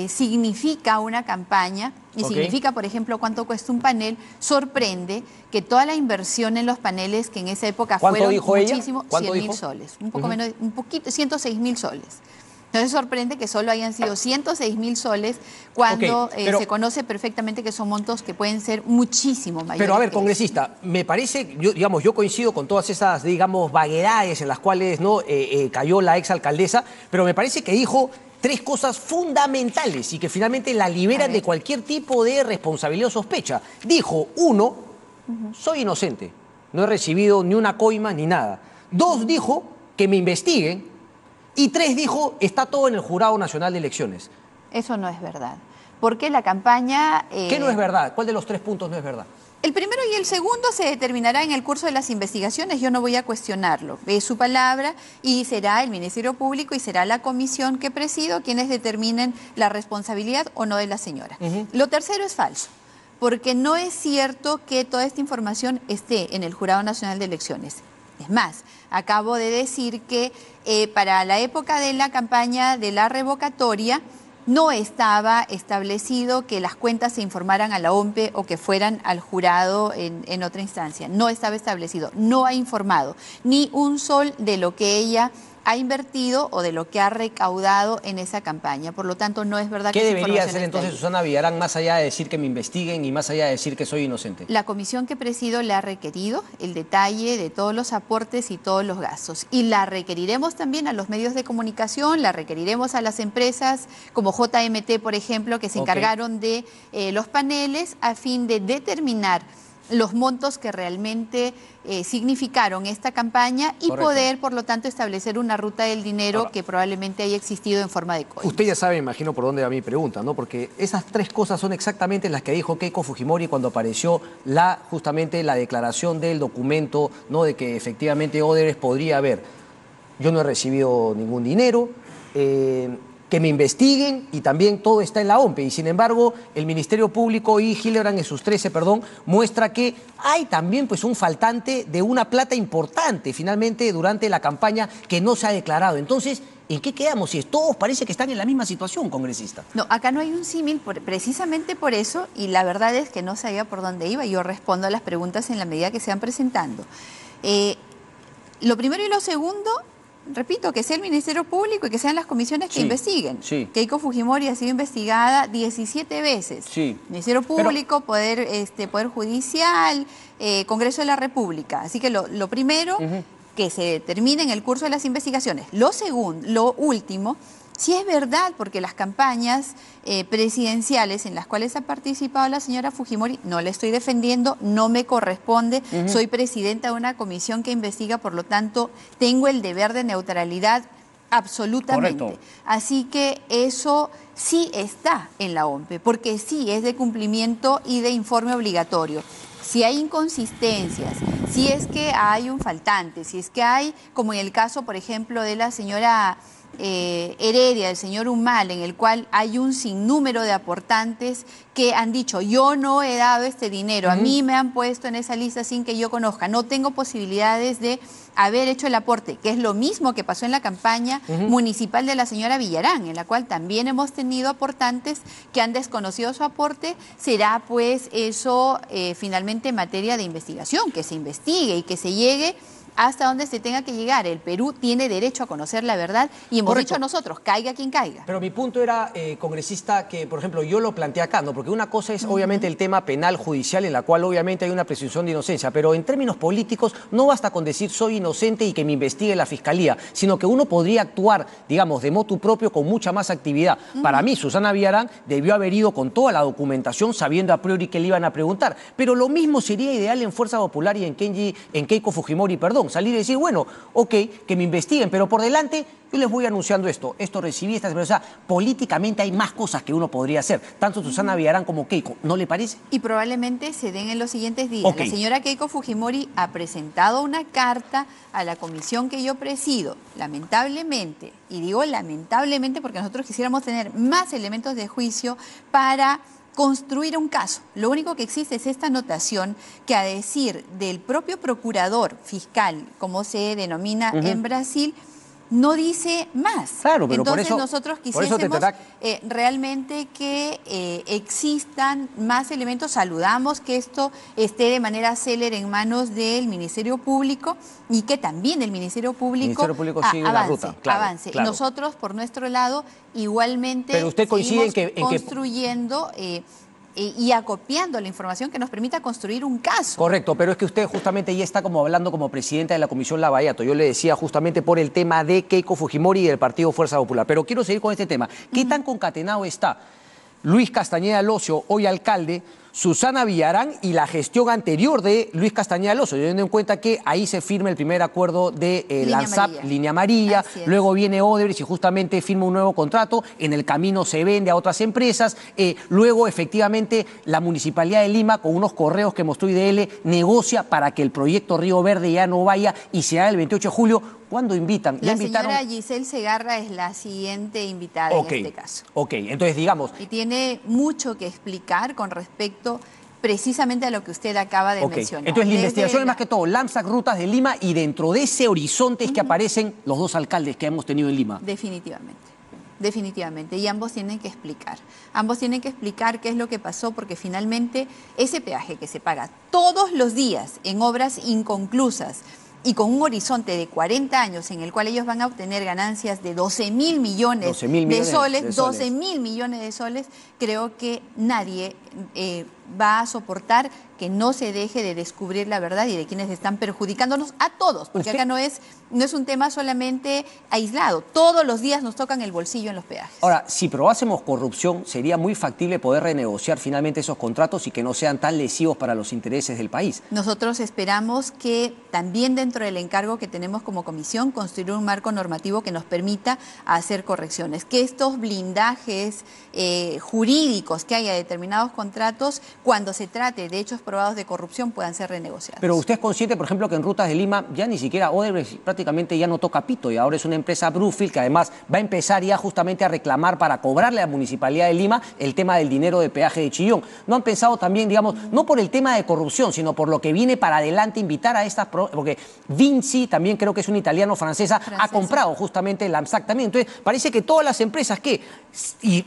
significa una campaña y significa, por ejemplo, cuánto cuesta un panel, sorprende que toda la inversión en los paneles que en esa época fueron muchísimo, 100.000 soles, un poco menos, un poquito, 106.000 soles. Entonces sorprende que solo hayan sido 106.000 soles cuando se conoce perfectamente que son montos que pueden ser muchísimo mayores. Pero a ver, congresista, me parece, yo coincido con todas esas, vaguedades en las cuales cayó la exalcaldesa, pero me parece que dijo 3 cosas fundamentales y que finalmente la liberan de cualquier tipo de responsabilidad o sospecha. Dijo, 1, soy inocente, no he recibido ni una coima ni nada. 2, dijo que me investiguen. Y 3, dijo, está todo en el Jurado Nacional de Elecciones. Eso no es verdad, porque la campaña... ¿Qué no es verdad? ¿Cuál de los 3 puntos no es verdad? El primero y el segundo se determinará en el curso de las investigaciones, yo no voy a cuestionarlo. Es su palabra y será el Ministerio Público y será la comisión que presido quienes determinen la responsabilidad o no de la señora. Lo tercero es falso, porque no es cierto que toda esta información esté en el Jurado Nacional de Elecciones. Es más, acabo de decir que para la época de la campaña de la revocatoria no estaba establecido que las cuentas se informaran a la OMPE o que fueran al jurado en otra instancia. No estaba establecido, no ha informado ni un sol de lo que ella ha invertido o de lo que ha recaudado en esa campaña. Por lo tanto, no es verdad que... ¿Qué debería hacer entonces Susana Villarán, más allá de decir que me investiguen y más allá de decir que soy inocente? La comisión que presido le ha requerido el detalle de todos los aportes y todos los gastos. Y la requeriremos también a los medios de comunicación, la requeriremos a las empresas como JMT, por ejemplo, que se encargaron de los paneles a fin de determinar los montos que realmente significaron esta campaña y poder, por lo tanto, establecer una ruta del dinero que probablemente haya existido en forma de coimas. Usted ya sabe, imagino, por dónde va mi pregunta, ¿no? Porque esas tres cosas son exactamente las que dijo Keiko Fujimori cuando apareció justamente la declaración del documento, ¿no? De que efectivamente Odebrecht podría haber. Yo no he recibido ningún dinero, que me investiguen y también todo está en la OMPE. Y sin embargo, el Ministerio Público y Hildebrand en sus 13, muestra que hay también pues un faltante de una plata importante finalmente durante la campaña que no se ha declarado. Entonces, ¿en qué quedamos? Si todos parece que están en la misma situación, congresista. No, acá no hay un símil precisamente por eso, y la verdad es que no sabía por dónde iba. Yo respondo a las preguntas en la medida que se van presentando. Lo primero y lo segundo, repito, que sea el Ministerio Público y que sean las comisiones que investiguen. Sí. Keiko Fujimori ha sido investigada 17 veces. Sí. Ministerio Público, Poder Judicial, Congreso de la República. Así que lo primero, que se determine en el curso de las investigaciones. Lo último, si es verdad, porque las campañas presidenciales en las cuales ha participado la señora Fujimori, no la estoy defendiendo, no me corresponde, soy presidenta de una comisión que investiga, por lo tanto, tengo el deber de neutralidad absolutamente. Correcto. Así que eso sí está en la OMPE, porque sí es de cumplimiento y de informe obligatorio. Si hay inconsistencias, si es que hay un faltante, si es que hay, como en el caso, por ejemplo, de la señora Heredia, del señor Humal, en el cual hay un sinnúmero de aportantes que han dicho, yo no he dado este dinero, a mí me han puesto en esa lista sin que yo conozca, no tengo posibilidades de haber hecho el aporte, que es lo mismo que pasó en la campaña municipal de la señora Villarán, en la cual también hemos tenido aportantes que han desconocido su aporte. Será pues eso finalmente materia de investigación, que se investigue y que se llegue hasta donde se tenga que llegar. El Perú tiene derecho a conocer la verdad y hemos dicho nosotros, caiga quien caiga. Pero mi punto era, congresista, que por ejemplo yo lo planteé acá, ¿no? Porque una cosa es obviamente el tema penal judicial, en la cual obviamente hay una presunción de inocencia, pero en términos políticos no basta con decir soy inocente y que me investigue la Fiscalía, sino que uno podría actuar, digamos, de motu propio con mucha más actividad. Para mí, Susana Villarán debió haber ido con toda la documentación sabiendo a priori que le iban a preguntar, pero lo mismo sería ideal en Fuerza Popular y en Keiko Fujimori, salir y decir, bueno, ok, que me investiguen, pero por delante yo les voy anunciando esto recibí, o sea, políticamente hay más cosas que uno podría hacer, tanto Susana Villarán como Keiko, ¿no le parece? Y probablemente se den en los siguientes días. La señora Keiko Fujimori ha presentado una carta a la comisión que yo presido, lamentablemente, y digo lamentablemente porque nosotros quisiéramos tener más elementos de juicio para construir un caso. Lo único que existe es esta anotación que, a decir del propio procurador fiscal, como se denomina en Brasil, no dice más. Claro, pero entonces por eso, nosotros quisiésemos realmente que existan más elementos. Saludamos que esto esté de manera célere en manos del Ministerio Público y que también el Ministerio Público sigue la ruta, avance. Claro. Nosotros, por nuestro lado, igualmente pero usted coincide en que construyendo y acopiando la información que nos permita construir un caso. Correcto, pero es que usted justamente ya está como hablando como presidenta de la Comisión Lavallato. Yo le decía justamente por el tema de Keiko Fujimori y del Partido Fuerza Popular. Pero quiero seguir con este tema. ¿Qué tan concatenado está Luis Castañeda Locio, hoy alcalde, Susana Villarán y la gestión anterior de Luis Castañeda Locio, teniendo en cuenta que ahí se firma el primer acuerdo de LANSAP, Línea Amarilla, luego viene Odebrecht y justamente firma un nuevo contrato, en el camino se vende a otras empresas, luego efectivamente la Municipalidad de Lima, con unos correos que mostró IDL, negocia para que el proyecto Río Verde ya no vaya y se haga el 28 de julio. ¿Cuándo invitan? La señora Giselle Segarra es la siguiente invitada en este caso. Ok, entonces digamos... Y tiene mucho que explicar con respecto precisamente a lo que usted acaba de mencionar. Entonces la investigación es más que todo LANSAC, Rutas de Lima, y dentro de ese horizonte es que aparecen los dos alcaldes que hemos tenido en Lima. Definitivamente, y ambos tienen que explicar. Ambos tienen que explicar qué es lo que pasó, porque finalmente ese peaje que se paga todos los días en obras inconclusas y con un horizonte de 40 años en el cual ellos van a obtener ganancias de 12.000 millones de soles, 12.000 millones de soles, creo que nadie va a soportar que no se deje de descubrir la verdad y de quienes están perjudicándonos a todos, porque acá no es un tema solamente aislado, todos los días nos tocan el bolsillo en los peajes. Ahora, si probásemos corrupción, sería muy factible poder renegociar finalmente esos contratos y que no sean tan lesivos para los intereses del país. Nosotros esperamos que también dentro del encargo que tenemos como comisión, construir un marco normativo que nos permita hacer correcciones, que estos blindajes jurídicos que haya determinados contratos, cuando se trate de hechos probados de corrupción, puedan ser renegociados. Pero usted es consciente, por ejemplo, que en Rutas de Lima ya ni siquiera Odebrecht prácticamente ya no toca pito y ahora es una empresa Brookfield que además va a empezar ya justamente a reclamar para cobrarle a la Municipalidad de Lima el tema del dinero de peaje de Chillón. ¿No han pensado también, digamos, no por el tema de corrupción, sino por lo que viene para adelante, invitar a estas... Porque Vinci, también creo que es una italiano-francesa, ha comprado justamente el AMSAC también. Entonces, parece que todas las empresas que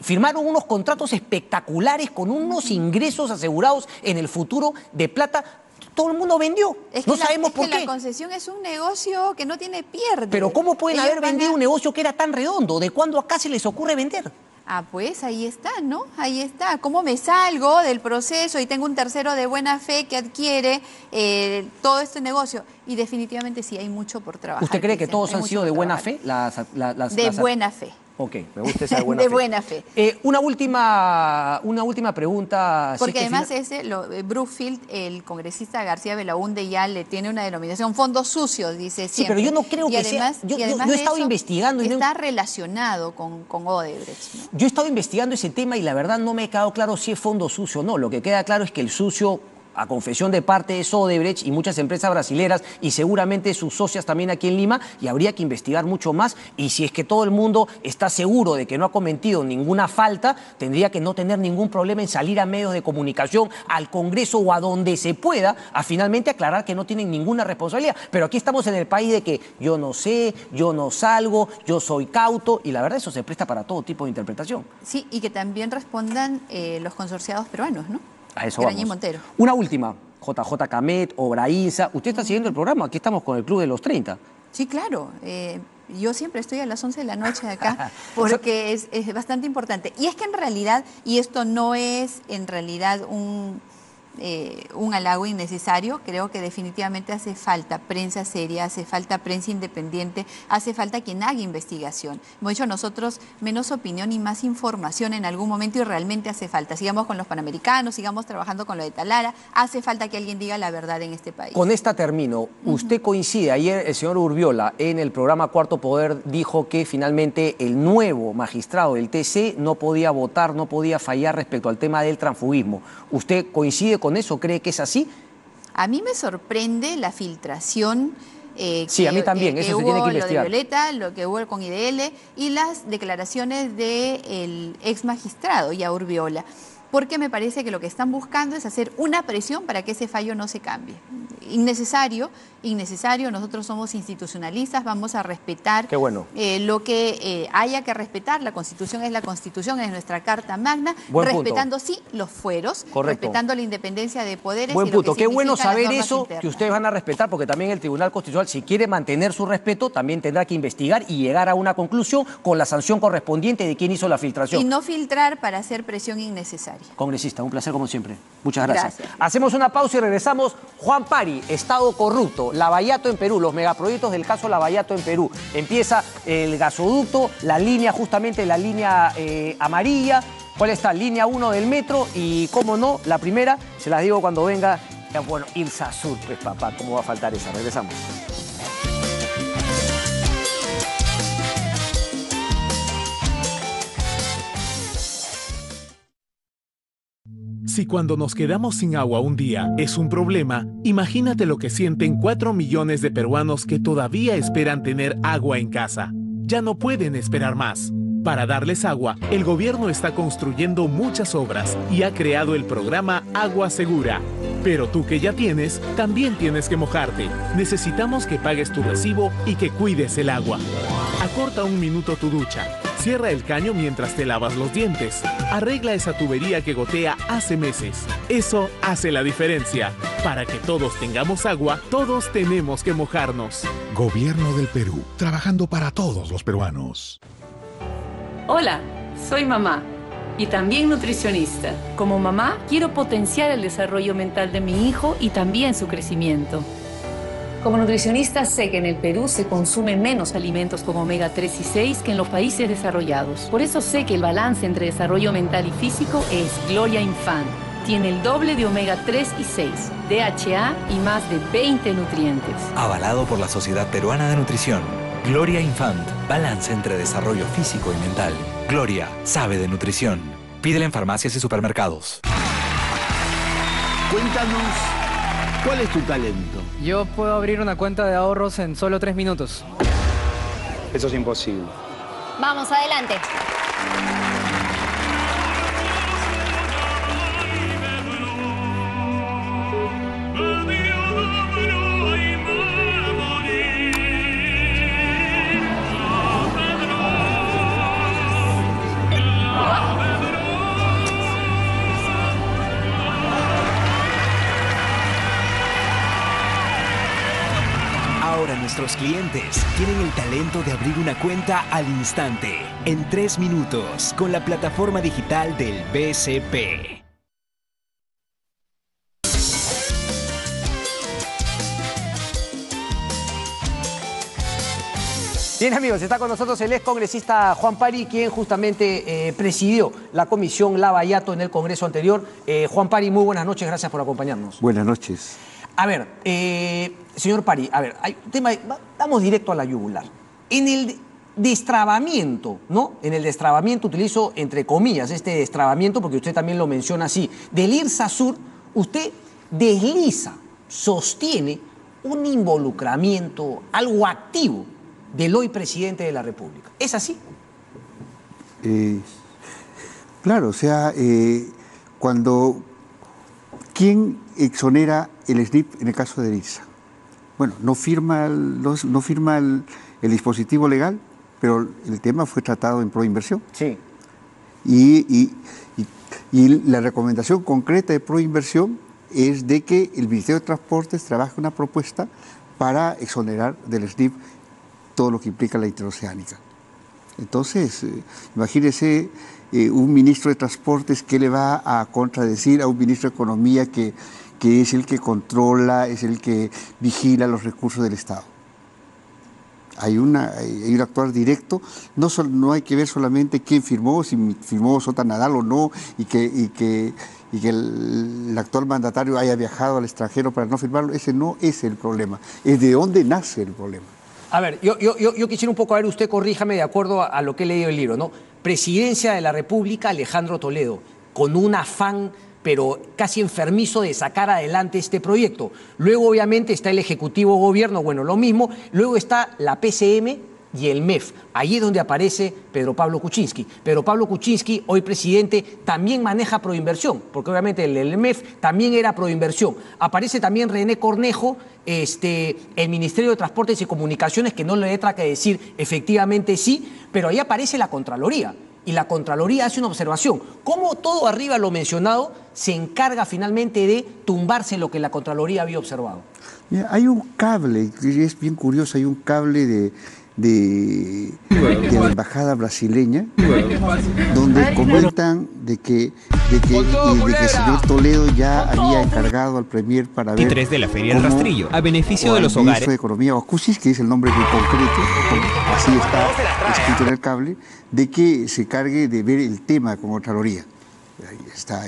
firmaron unos contratos espectaculares con unos ingresos asegurados en el futuro de plata, todo el mundo vendió. No sabemos por qué. La concesión es un negocio que no tiene pierde. Pero ¿cómo pueden haber vendido un negocio que era tan redondo? ¿De cuándo acá se les ocurre vender? Ah, pues ahí está, ¿no? Ahí está. ¿Cómo me salgo del proceso y tengo un tercero de buena fe que adquiere todo este negocio? Y definitivamente sí, hay mucho por trabajar. ¿Usted cree que todos han sido de buena fe? De buena fe. Ok, me gusta esa buena fe. De buena fe. Una última pregunta. Porque además Brookfield, el congresista García Belaúnde ya le tiene una denominación fondos sucios, dice siempre. Sí, pero yo no creo que sea... Yo he estado investigando... Está relacionado con Odebrecht, ¿no? Yo he estado investigando ese tema y la verdad no me ha quedado claro si es fondo sucio o no. Lo que queda claro es que el sucio... a confesión de parte es Odebrecht y muchas empresas brasileras y seguramente sus socias también aquí en Lima, y habría que investigar mucho más, y si es que todo el mundo está seguro de que no ha cometido ninguna falta, tendría que no tener ningún problema en salir a medios de comunicación, al Congreso o a donde se pueda, a finalmente aclarar que no tienen ninguna responsabilidad. Pero aquí estamos en el país de que yo no sé, yo no salgo, yo soy cauto, y la verdad eso se presta para todo tipo de interpretación. Sí, y que también respondan los consorciados peruanos, ¿no? A eso Graña y vamos. Montero. Una última, JJ Camet, Obraíza. ¿Usted está siguiendo el programa? Aquí estamos con el Club de los 30. Sí, claro. Yo siempre estoy a las 11 de la noche acá porque es bastante importante. Y es que en realidad, y esto no es en realidad un halago innecesario, creo que definitivamente hace falta prensa seria, hace falta prensa independiente, hace falta quien haga investigación. Hemos dicho nosotros menos opinión y más información en algún momento, y realmente hace falta. Sigamos con los Panamericanos, sigamos trabajando con lo de Talara, hace falta que alguien diga la verdad en este país. Con esta termino. Usted coincide, ayer el señor Urbiola en el programa Cuarto Poder dijo que finalmente el nuevo magistrado del TC no podía votar, no podía fallar respecto al tema del transfugismo. ¿Usted coincide con eso? ¿Cree que es así? A mí me sorprende la filtración sí, a mí también, eso se tiene que investigar. Lo de Violeta, lo que hubo con IDL y las declaraciones del ex magistrado Yaur Viola, porque me parece que lo que están buscando es hacer una presión para que ese fallo no se cambie. Innecesario, nosotros somos institucionalistas, vamos a respetar lo que haya que respetar. La Constitución, es nuestra Carta Magna, respetando sí los fueros, respetando la independencia de poderes. Buen punto, qué bueno saber eso, internas. Que ustedes van a respetar, porque también el Tribunal Constitucional, si quiere mantener su respeto, también tendrá que investigar y llegar a una conclusión con la sanción correspondiente de quien hizo la filtración. Y no filtrar para hacer presión innecesaria. Congresista, un placer como siempre. Muchas gracias. Hacemos una pausa y regresamos. Juan Pari, Estado corrupto, Lavallato en Perú, los megaproyectos del caso Lavallato en Perú. Empieza el gasoducto, la línea, justamente la línea amarilla. ¿Cuál está? Línea 1 del metro y, cómo no, la primera, se las digo cuando venga, bueno, Ilsa Sur, pues papá, ¿cómo va a faltar esa? Regresamos. Si cuando nos quedamos sin agua un día es un problema, imagínate lo que sienten 4 millones de peruanos que todavía esperan tener agua en casa. Ya no pueden esperar más. Para darles agua, el gobierno está construyendo muchas obras y ha creado el programa Agua Segura. Pero tú que ya tienes, también tienes que mojarte. Necesitamos que pagues tu recibo y que cuides el agua. Acorta un minuto tu ducha. Cierra el caño mientras te lavas los dientes. Arregla esa tubería que gotea hace meses. Eso hace la diferencia. Para que todos tengamos agua, todos tenemos que mojarnos. Gobierno del Perú, trabajando para todos los peruanos. Hola, soy mamá y también nutricionista. Como mamá, quiero potenciar el desarrollo mental de mi hijo y también su crecimiento. Como nutricionista sé que en el Perú se consumen menos alimentos como omega 3 y 6 que en los países desarrollados. Por eso sé que el balance entre desarrollo mental y físico es Gloria Infant. Tiene el doble de omega 3 y 6, DHA y más de 20 nutrientes. Avalado por la Sociedad Peruana de Nutrición. Gloria Infant. Balance entre desarrollo físico y mental. Gloria sabe de nutrición. Pídela en farmacias y supermercados. Cuéntanos, ¿cuál es tu talento? Yo puedo abrir una cuenta de ahorros en solo 3 minutos. Eso es imposible. Vamos, adelante. Ahora nuestros clientes tienen el talento de abrir una cuenta al instante, en 3 minutos, con la plataforma digital del BCP. Bien, amigos, está con nosotros el ex congresista Juan Pari, quien justamente presidió la comisión Lavallato en el Congreso anterior. Juan Pari, muy buenas noches, gracias por acompañarnos. Buenas noches. A ver, señor Pari, a ver, hay un tema, vamos directo a la yugular. En el destrabamiento, ¿no? En el destrabamiento, utilizo entre comillas este destrabamiento porque usted también lo menciona así, del IRSA Sur, usted desliza, sostiene un involucramiento, algo activo del hoy presidente de la República. ¿Es así? Claro, o sea, cuando... ¿Quién exonera el SNIP en el caso de IRSA? Bueno, no firma el dispositivo legal, pero el tema fue tratado en Proinversión. Sí. Y la recomendación concreta de Proinversión es de que el Ministerio de Transportes trabaje una propuesta para exonerar del SNIP todo lo que implica la interoceánica. Entonces, imagínese un ministro de Transportes que le va a contradecir a un ministro de Economía que es el que controla, es el que vigila los recursos del Estado. Hay un actuar directo, no hay que ver solamente quién firmó, si firmó Sota Nadal o no, y que el actual mandatario haya viajado al extranjero para no firmarlo. Ese no es el problema, es de dónde nace el problema. A ver, yo quisiera un poco, a ver, usted corríjame de acuerdo a lo que he leído el libro, ¿no? Presidencia de la República, Alejandro Toledo, con un afán, pero casi enfermizo, de sacar adelante este proyecto. Luego, obviamente, está el Ejecutivo Gobierno, bueno, lo mismo. Luego está la PCM y el MEF. Ahí es donde aparece Pedro Pablo Kuczynski. Pedro Pablo Kuczynski, hoy presidente, también maneja Proinversión, porque obviamente el MEF también era Proinversión. Aparece también René Cornejo, el Ministerio de Transportes y Comunicaciones, que no le letra que decir efectivamente sí, pero ahí aparece la Contraloría. Y la Contraloría hace una observación. ¿Cómo todo arriba lo mencionado se encarga finalmente de tumbarse lo que la Contraloría había observado? Mira, hay un cable, que es bien curioso, hay un cable de la embajada brasileña, donde comentan de que el señor Toledo ya había encargado al premier para ver 23 de la Feria del Rastrillo, a beneficio de los hogares. El ministro hogares. de Economía, Ocusis, que es el nombre muy concreto, así está escrito en el cable, de que se cargue de ver el tema con Contraloría.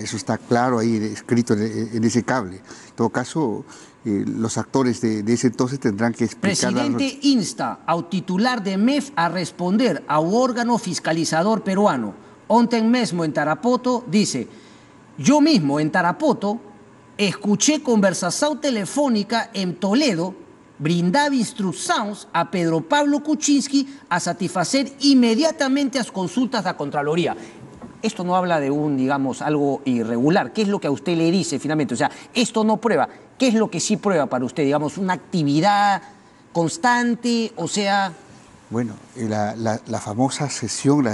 Eso está claro ahí, escrito en ese cable. En todo caso, los actores de ese entonces tendrán que explicar. Presidente insta al titular de MEF a responder a un órgano fiscalizador peruano. Ontem mesmo en Tarapoto dice: yo mismo en Tarapoto escuché conversación telefónica en Toledo, brindaba instrucciones a Pedro Pablo Kuczynski a satisfacer inmediatamente las consultas de la Contraloría. Esto no habla de algo irregular. ¿Qué es lo que a usted le dice finalmente? O sea, esto no prueba. ¿Qué es lo que sí prueba para usted? Una actividad constante, o sea... Bueno, la famosa sesión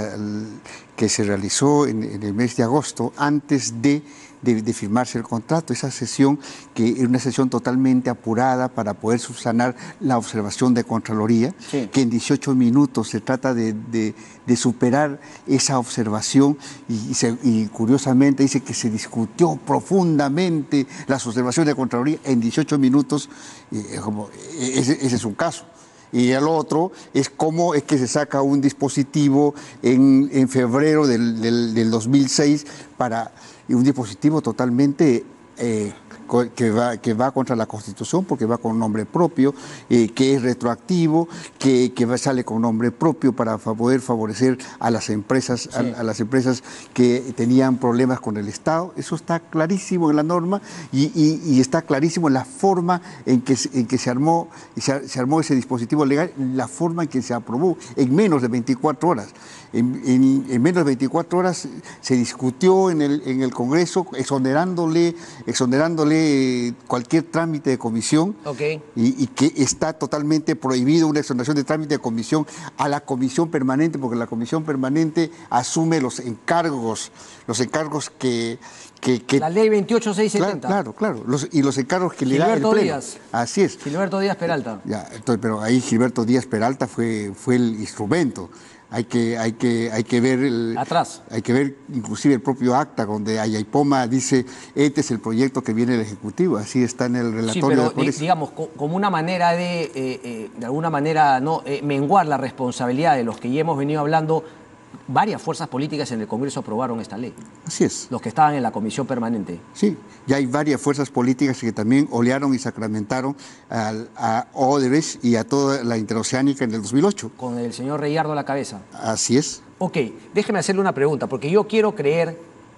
que se realizó en el mes de agosto, antes de de firmarse el contrato. Esa sesión, que es una sesión totalmente apurada para poder subsanar la observación de Contraloría, que en 18 minutos se trata de superar esa observación y curiosamente dice que se discutió profundamente las observaciones de Contraloría en 18 minutos, ese es un caso. Y el otro es cómo es que se saca un dispositivo en febrero del 2006 para un dispositivo totalmente que va contra la Constitución, porque va con nombre propio, que es retroactivo, que sale con nombre propio para poder favorecer a las empresas, a las empresas que tenían problemas con el Estado. Eso está clarísimo en la norma y está clarísimo en la forma en que se armó ese dispositivo legal, la forma en que se aprobó en menos de 24 horas. En menos de 24 horas se discutió en el Congreso exonerándole cualquier trámite de comisión, y que está totalmente prohibido una exoneración de trámite de comisión a la Comisión Permanente, porque la Comisión Permanente asume los encargos que la ley 28670. Claro. Los encargos que le da el Pleno. Díaz. Así es. Gilberto Díaz Peralta. Ya, entonces, pero ahí Gilberto Díaz Peralta fue el instrumento. Hay que ver atrás. Hay que ver inclusive el propio acta donde Ayaipoma dice: este es el proyecto que viene del Ejecutivo. Así está en el relatorio de ponencia. Digamos, como una manera de alguna manera menguar la responsabilidad de los que ya hemos venido hablando. Varias fuerzas políticas en el Congreso aprobaron esta ley. Así es. Los que estaban en la Comisión Permanente. Sí, ya hay varias fuerzas políticas que también olearon y sacramentaron a Odebrecht y a toda la interoceánica en el 2008. Con el señor Reyardo a la cabeza. Así es. Ok, déjeme hacerle una pregunta, porque yo quiero creer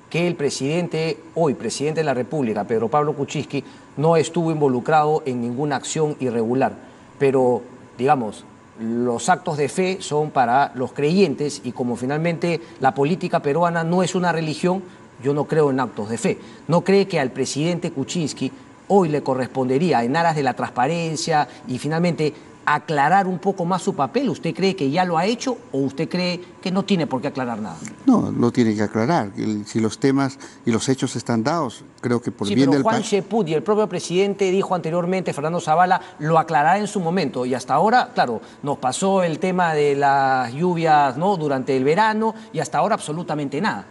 que el presidente, hoy presidente de la República, Pedro Pablo Kuczynski, no estuvo involucrado en ninguna acción irregular. Pero, digamos, los actos de fe son para los creyentes y como finalmente la política peruana no es una religión, yo no creo en actos de fe. ¿No cree que al presidente Kuczynski hoy le correspondería, en aras de la transparencia y finalmente aclarar un poco más su papel? ¿Usted cree que ya lo ha hecho o usted cree que no tiene por qué aclarar nada? No, lo tiene que aclarar. Si los temas y los hechos están dados, creo que por bien del país. Juan Cheput y el propio presidente dijo anteriormente, Fernando Zavala, lo aclarará en su momento. Y hasta ahora, claro, nos pasó el tema de las lluvias, ¿no?, durante el verano y hasta ahora absolutamente nada.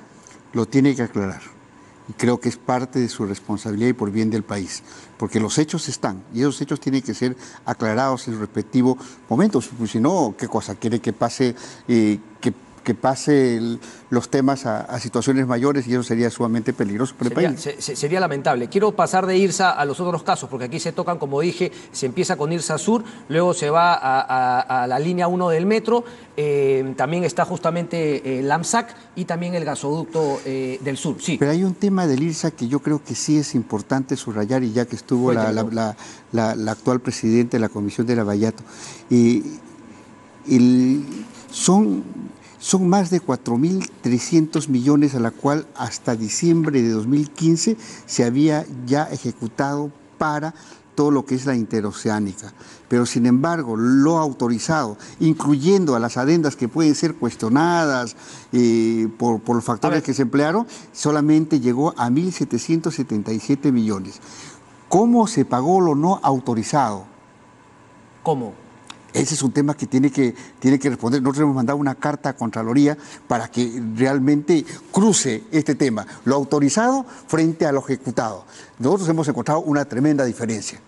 Lo tiene que aclarar. Y creo que es parte de su responsabilidad y por bien del país, porque los hechos están, y esos hechos tienen que ser aclarados en su respectivo momento, pues, si no, ¿qué cosa? ¿Quiere que pase, que pase los temas a situaciones mayores y eso sería sumamente peligroso para el país? Sería lamentable. Quiero pasar de IRSA a los otros casos, porque aquí se tocan, como dije, se empieza con IRSA Sur, luego se va a la línea 1 del metro, también está justamente el AMSAC y también el gasoducto del sur. Sí. Pero hay un tema del IRSA que yo creo que sí es importante subrayar, y ya que estuvo la actual presidenta de la Comisión de Lavallato, son más de 4.300 millones a la cual hasta diciembre de 2015 se había ya ejecutado para todo lo que es la interoceánica. Pero sin embargo, lo autorizado, incluyendo a las adendas que pueden ser cuestionadas por los factores que se emplearon, solamente llegó a 1.777 millones. ¿Cómo se pagó lo no autorizado? ¿Cómo? Ese es un tema que tiene que responder. Nosotros hemos mandado una carta a Contraloría para que realmente cruce este tema, lo autorizado frente a lo ejecutado. Nosotros hemos encontrado una tremenda diferencia.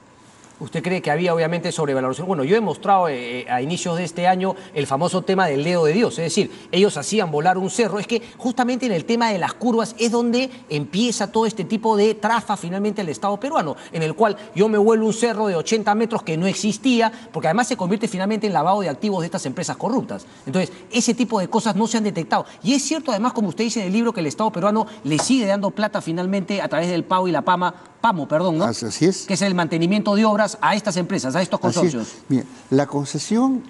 ¿Usted cree que había obviamente sobrevaloración? Bueno, yo he mostrado a inicios de este año el famoso tema del dedo de Dios, es decir, ellos hacían volar un cerro. Es que justamente en el tema de las curvas es donde empieza todo este tipo de trafa finalmente al Estado peruano, en el cual yo me vuelo un cerro de 80 metros que no existía, porque además se convierte finalmente en lavado de activos de estas empresas corruptas. Entonces, ese tipo de cosas no se han detectado. Y es cierto además, como usted dice en el libro, que el Estado peruano le sigue dando plata finalmente a través del PAO y la PAMO, perdón, ¿no? Así es. Que es el mantenimiento de obras a estas empresas, a estos consorcios. Mira, la concesión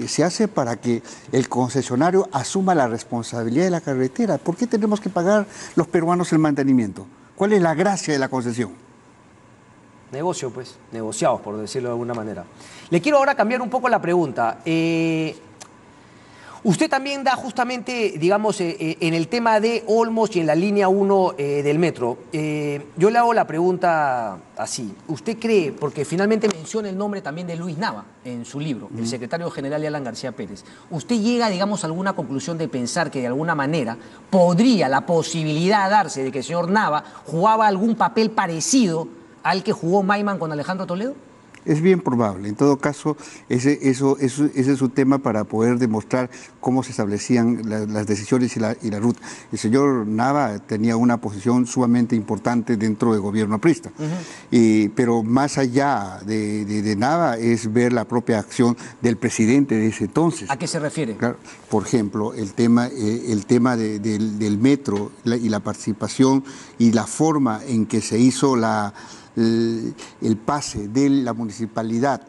se hace para que el concesionario asuma la responsabilidad de la carretera. ¿Por qué tenemos que pagar los peruanos el mantenimiento? ¿Cuál es la gracia de la concesión? Negocio, pues, negociados, por decirlo de alguna manera. Le quiero ahora cambiar un poco la pregunta. Usted también da justamente, digamos, en el tema de Olmos y en la línea 1 del metro. Yo le hago la pregunta así. ¿Usted cree, porque finalmente menciona el nombre también de Luis Nava en su libro, el secretario general de Alan García Pérez, ¿usted llega, digamos, a alguna conclusión de pensar que de alguna manera podría la posibilidad darse de que el señor Nava jugaba algún papel parecido al que jugó Maiman con Alejandro Toledo? Es bien probable. En todo caso, ese es un tema para poder demostrar cómo se establecían las decisiones y la ruta. El señor Nava tenía una posición sumamente importante dentro del gobierno aprista. Pero más allá de Nava es ver la propia acción del presidente de ese entonces. ¿A qué se refiere? Claro, por ejemplo, el tema del metro y la participación y la forma en que se hizo el pase de la municipalidad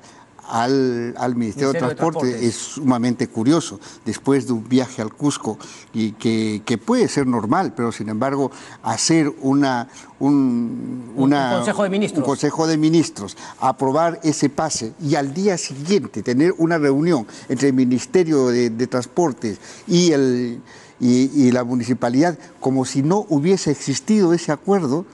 al Ministerio de Transporte es sumamente curioso, después de un viaje al Cusco, y que puede ser normal, pero sin embargo hacer un consejo de ministros, aprobar ese pase y al día siguiente tener una reunión entre el Ministerio de Transportes y la municipalidad como si no hubiese existido ese acuerdo,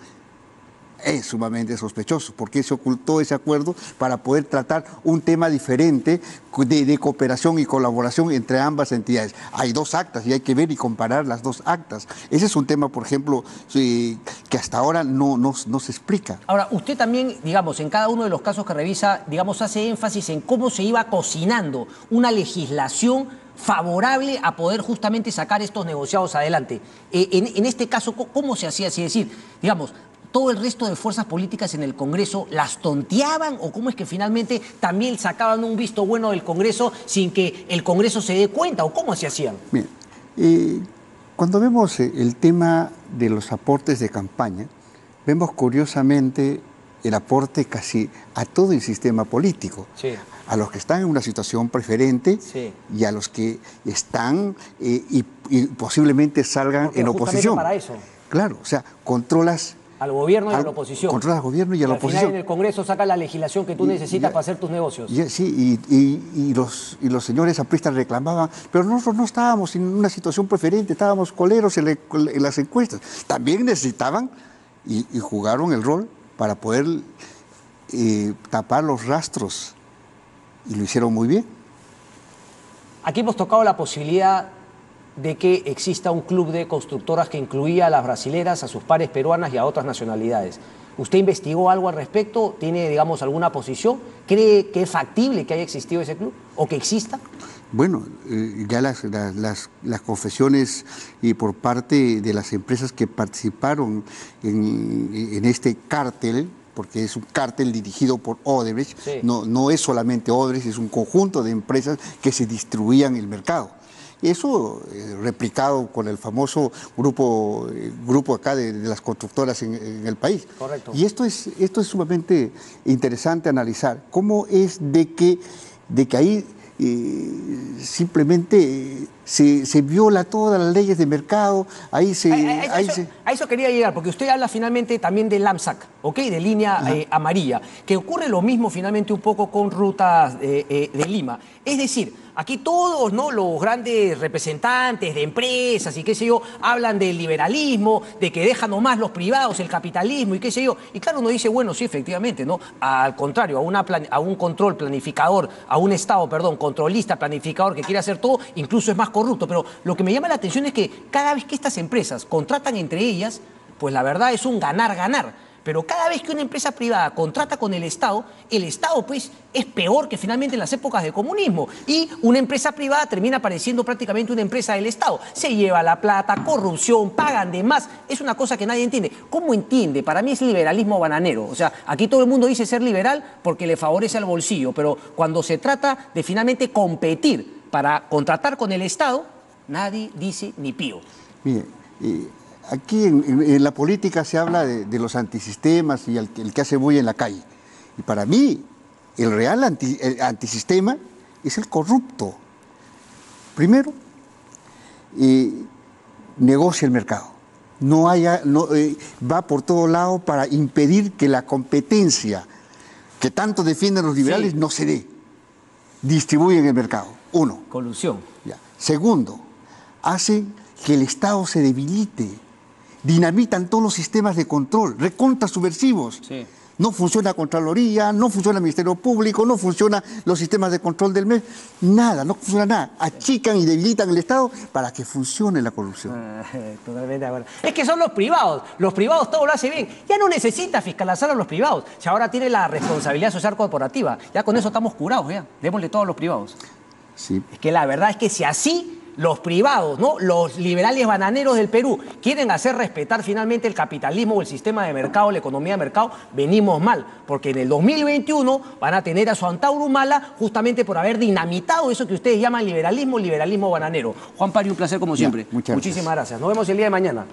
es sumamente sospechoso, porque se ocultó ese acuerdo para poder tratar un tema diferente de cooperación y colaboración entre ambas entidades. Hay dos actas y hay que ver y comparar las dos actas. Ese es un tema, por ejemplo, que hasta ahora no se explica. Ahora, usted también, digamos, en cada uno de los casos que revisa, digamos, hace énfasis en cómo se iba cocinando una legislación favorable a poder justamente sacar estos negociados adelante. En este caso, ¿cómo se hacía? Así decir, digamos, ¿todo el resto de fuerzas políticas en el Congreso las tonteaban o cómo es que finalmente también sacaban un visto bueno del Congreso sin que el Congreso se dé cuenta o cómo se hacían? Bien, cuando vemos el tema de los aportes de campaña, vemos curiosamente el aporte casi a todo el sistema político. Sí. A los que están en una situación preferente, sí, y a los que están y posiblemente salgan en oposición. Para eso. Claro, o sea, controlas al gobierno y a la oposición. Controlas al gobierno y a la oposición. Al final en el Congreso saca la legislación que tú necesitas para hacer tus negocios. Sí, y los señores apristas reclamaban, pero nosotros no estábamos en una situación preferente, estábamos coleros en las encuestas. También necesitaban y jugaron el rol para poder tapar los rastros, y lo hicieron muy bien. Aquí hemos tocado la posibilidad de que exista un club de constructoras que incluía a las brasileras, a sus pares peruanas y a otras nacionalidades. ¿Usted investigó algo al respecto? ¿Tiene, digamos, alguna posición? ¿Cree que es factible que haya existido ese club o que exista? Bueno, ya las confesiones y por parte de las empresas que participaron en este cártel, porque es un cártel dirigido por Odebrecht, sí, no es solamente Odebrecht, es un conjunto de empresas que se distribuían el mercado. Eso replicado con el famoso grupo acá de las constructoras en el país. Correcto. Y esto es sumamente interesante analizar. ¿Cómo es de que ahí simplemente se viola todas las leyes de mercado? A eso quería llegar, porque usted habla finalmente también del LAMSAC, ¿ok? De línea amarilla, que ocurre lo mismo finalmente un poco con rutas de Lima. Es decir, aquí todos, ¿no?, los grandes representantes de empresas y qué sé yo, hablan del liberalismo, de que dejan nomás los privados, el capitalismo y qué sé yo. Y claro, uno dice, bueno, sí, efectivamente, ¿no? Al contrario, a un control planificador, a un Estado, perdón, controlista, planificador que quiere hacer todo, incluso es más corrupto. Pero lo que me llama la atención es que cada vez que estas empresas contratan entre ellas, pues la verdad es un ganar-ganar. Pero cada vez que una empresa privada contrata con el Estado pues es peor que finalmente en las épocas de comunismo. Y una empresa privada termina pareciendo prácticamente una empresa del Estado. Se lleva la plata, corrupción, pagan de más. Es una cosa que nadie entiende. ¿Cómo entiende? Para mí es liberalismo bananero. O sea, aquí todo el mundo dice ser liberal porque le favorece al bolsillo. Pero cuando se trata de finalmente competir para contratar con el Estado, nadie dice ni pío. Mire, aquí en la política se habla de los antisistemas y el que hace bulla en la calle. Y para mí, el real antisistema es el corrupto. Primero, negocia el mercado. Va por todo lado para impedir que la competencia que tanto defienden los liberales no se dé. Distribuyen el mercado. Uno. Colusión. Ya. Segundo, hacen que el Estado se debilite. Dinamitan todos los sistemas de control, recontra subversivos. Sí. No funciona Contraloría, no funciona el Ministerio Público, no funcionan los sistemas de control del MES, nada, no funciona nada. Achican y debilitan el Estado para que funcione la corrupción. Totalmente de acuerdo. Es que son los privados todo lo hace bien. Ya no necesita fiscalizar a los privados, si ahora tiene la responsabilidad social corporativa. Ya con eso estamos curados, ya. Démosle todo a los privados. Sí. Es que la verdad es que si así los privados, ¿no? Los liberales bananeros del Perú quieren hacer respetar finalmente el capitalismo o el sistema de mercado, la economía de mercado, venimos mal, porque en el 2021 van a tener a su Antauro Humala justamente por haber dinamitado eso que ustedes llaman liberalismo bananero. Juan Pari, un placer como siempre. Muchísimas gracias. Nos vemos el día de mañana.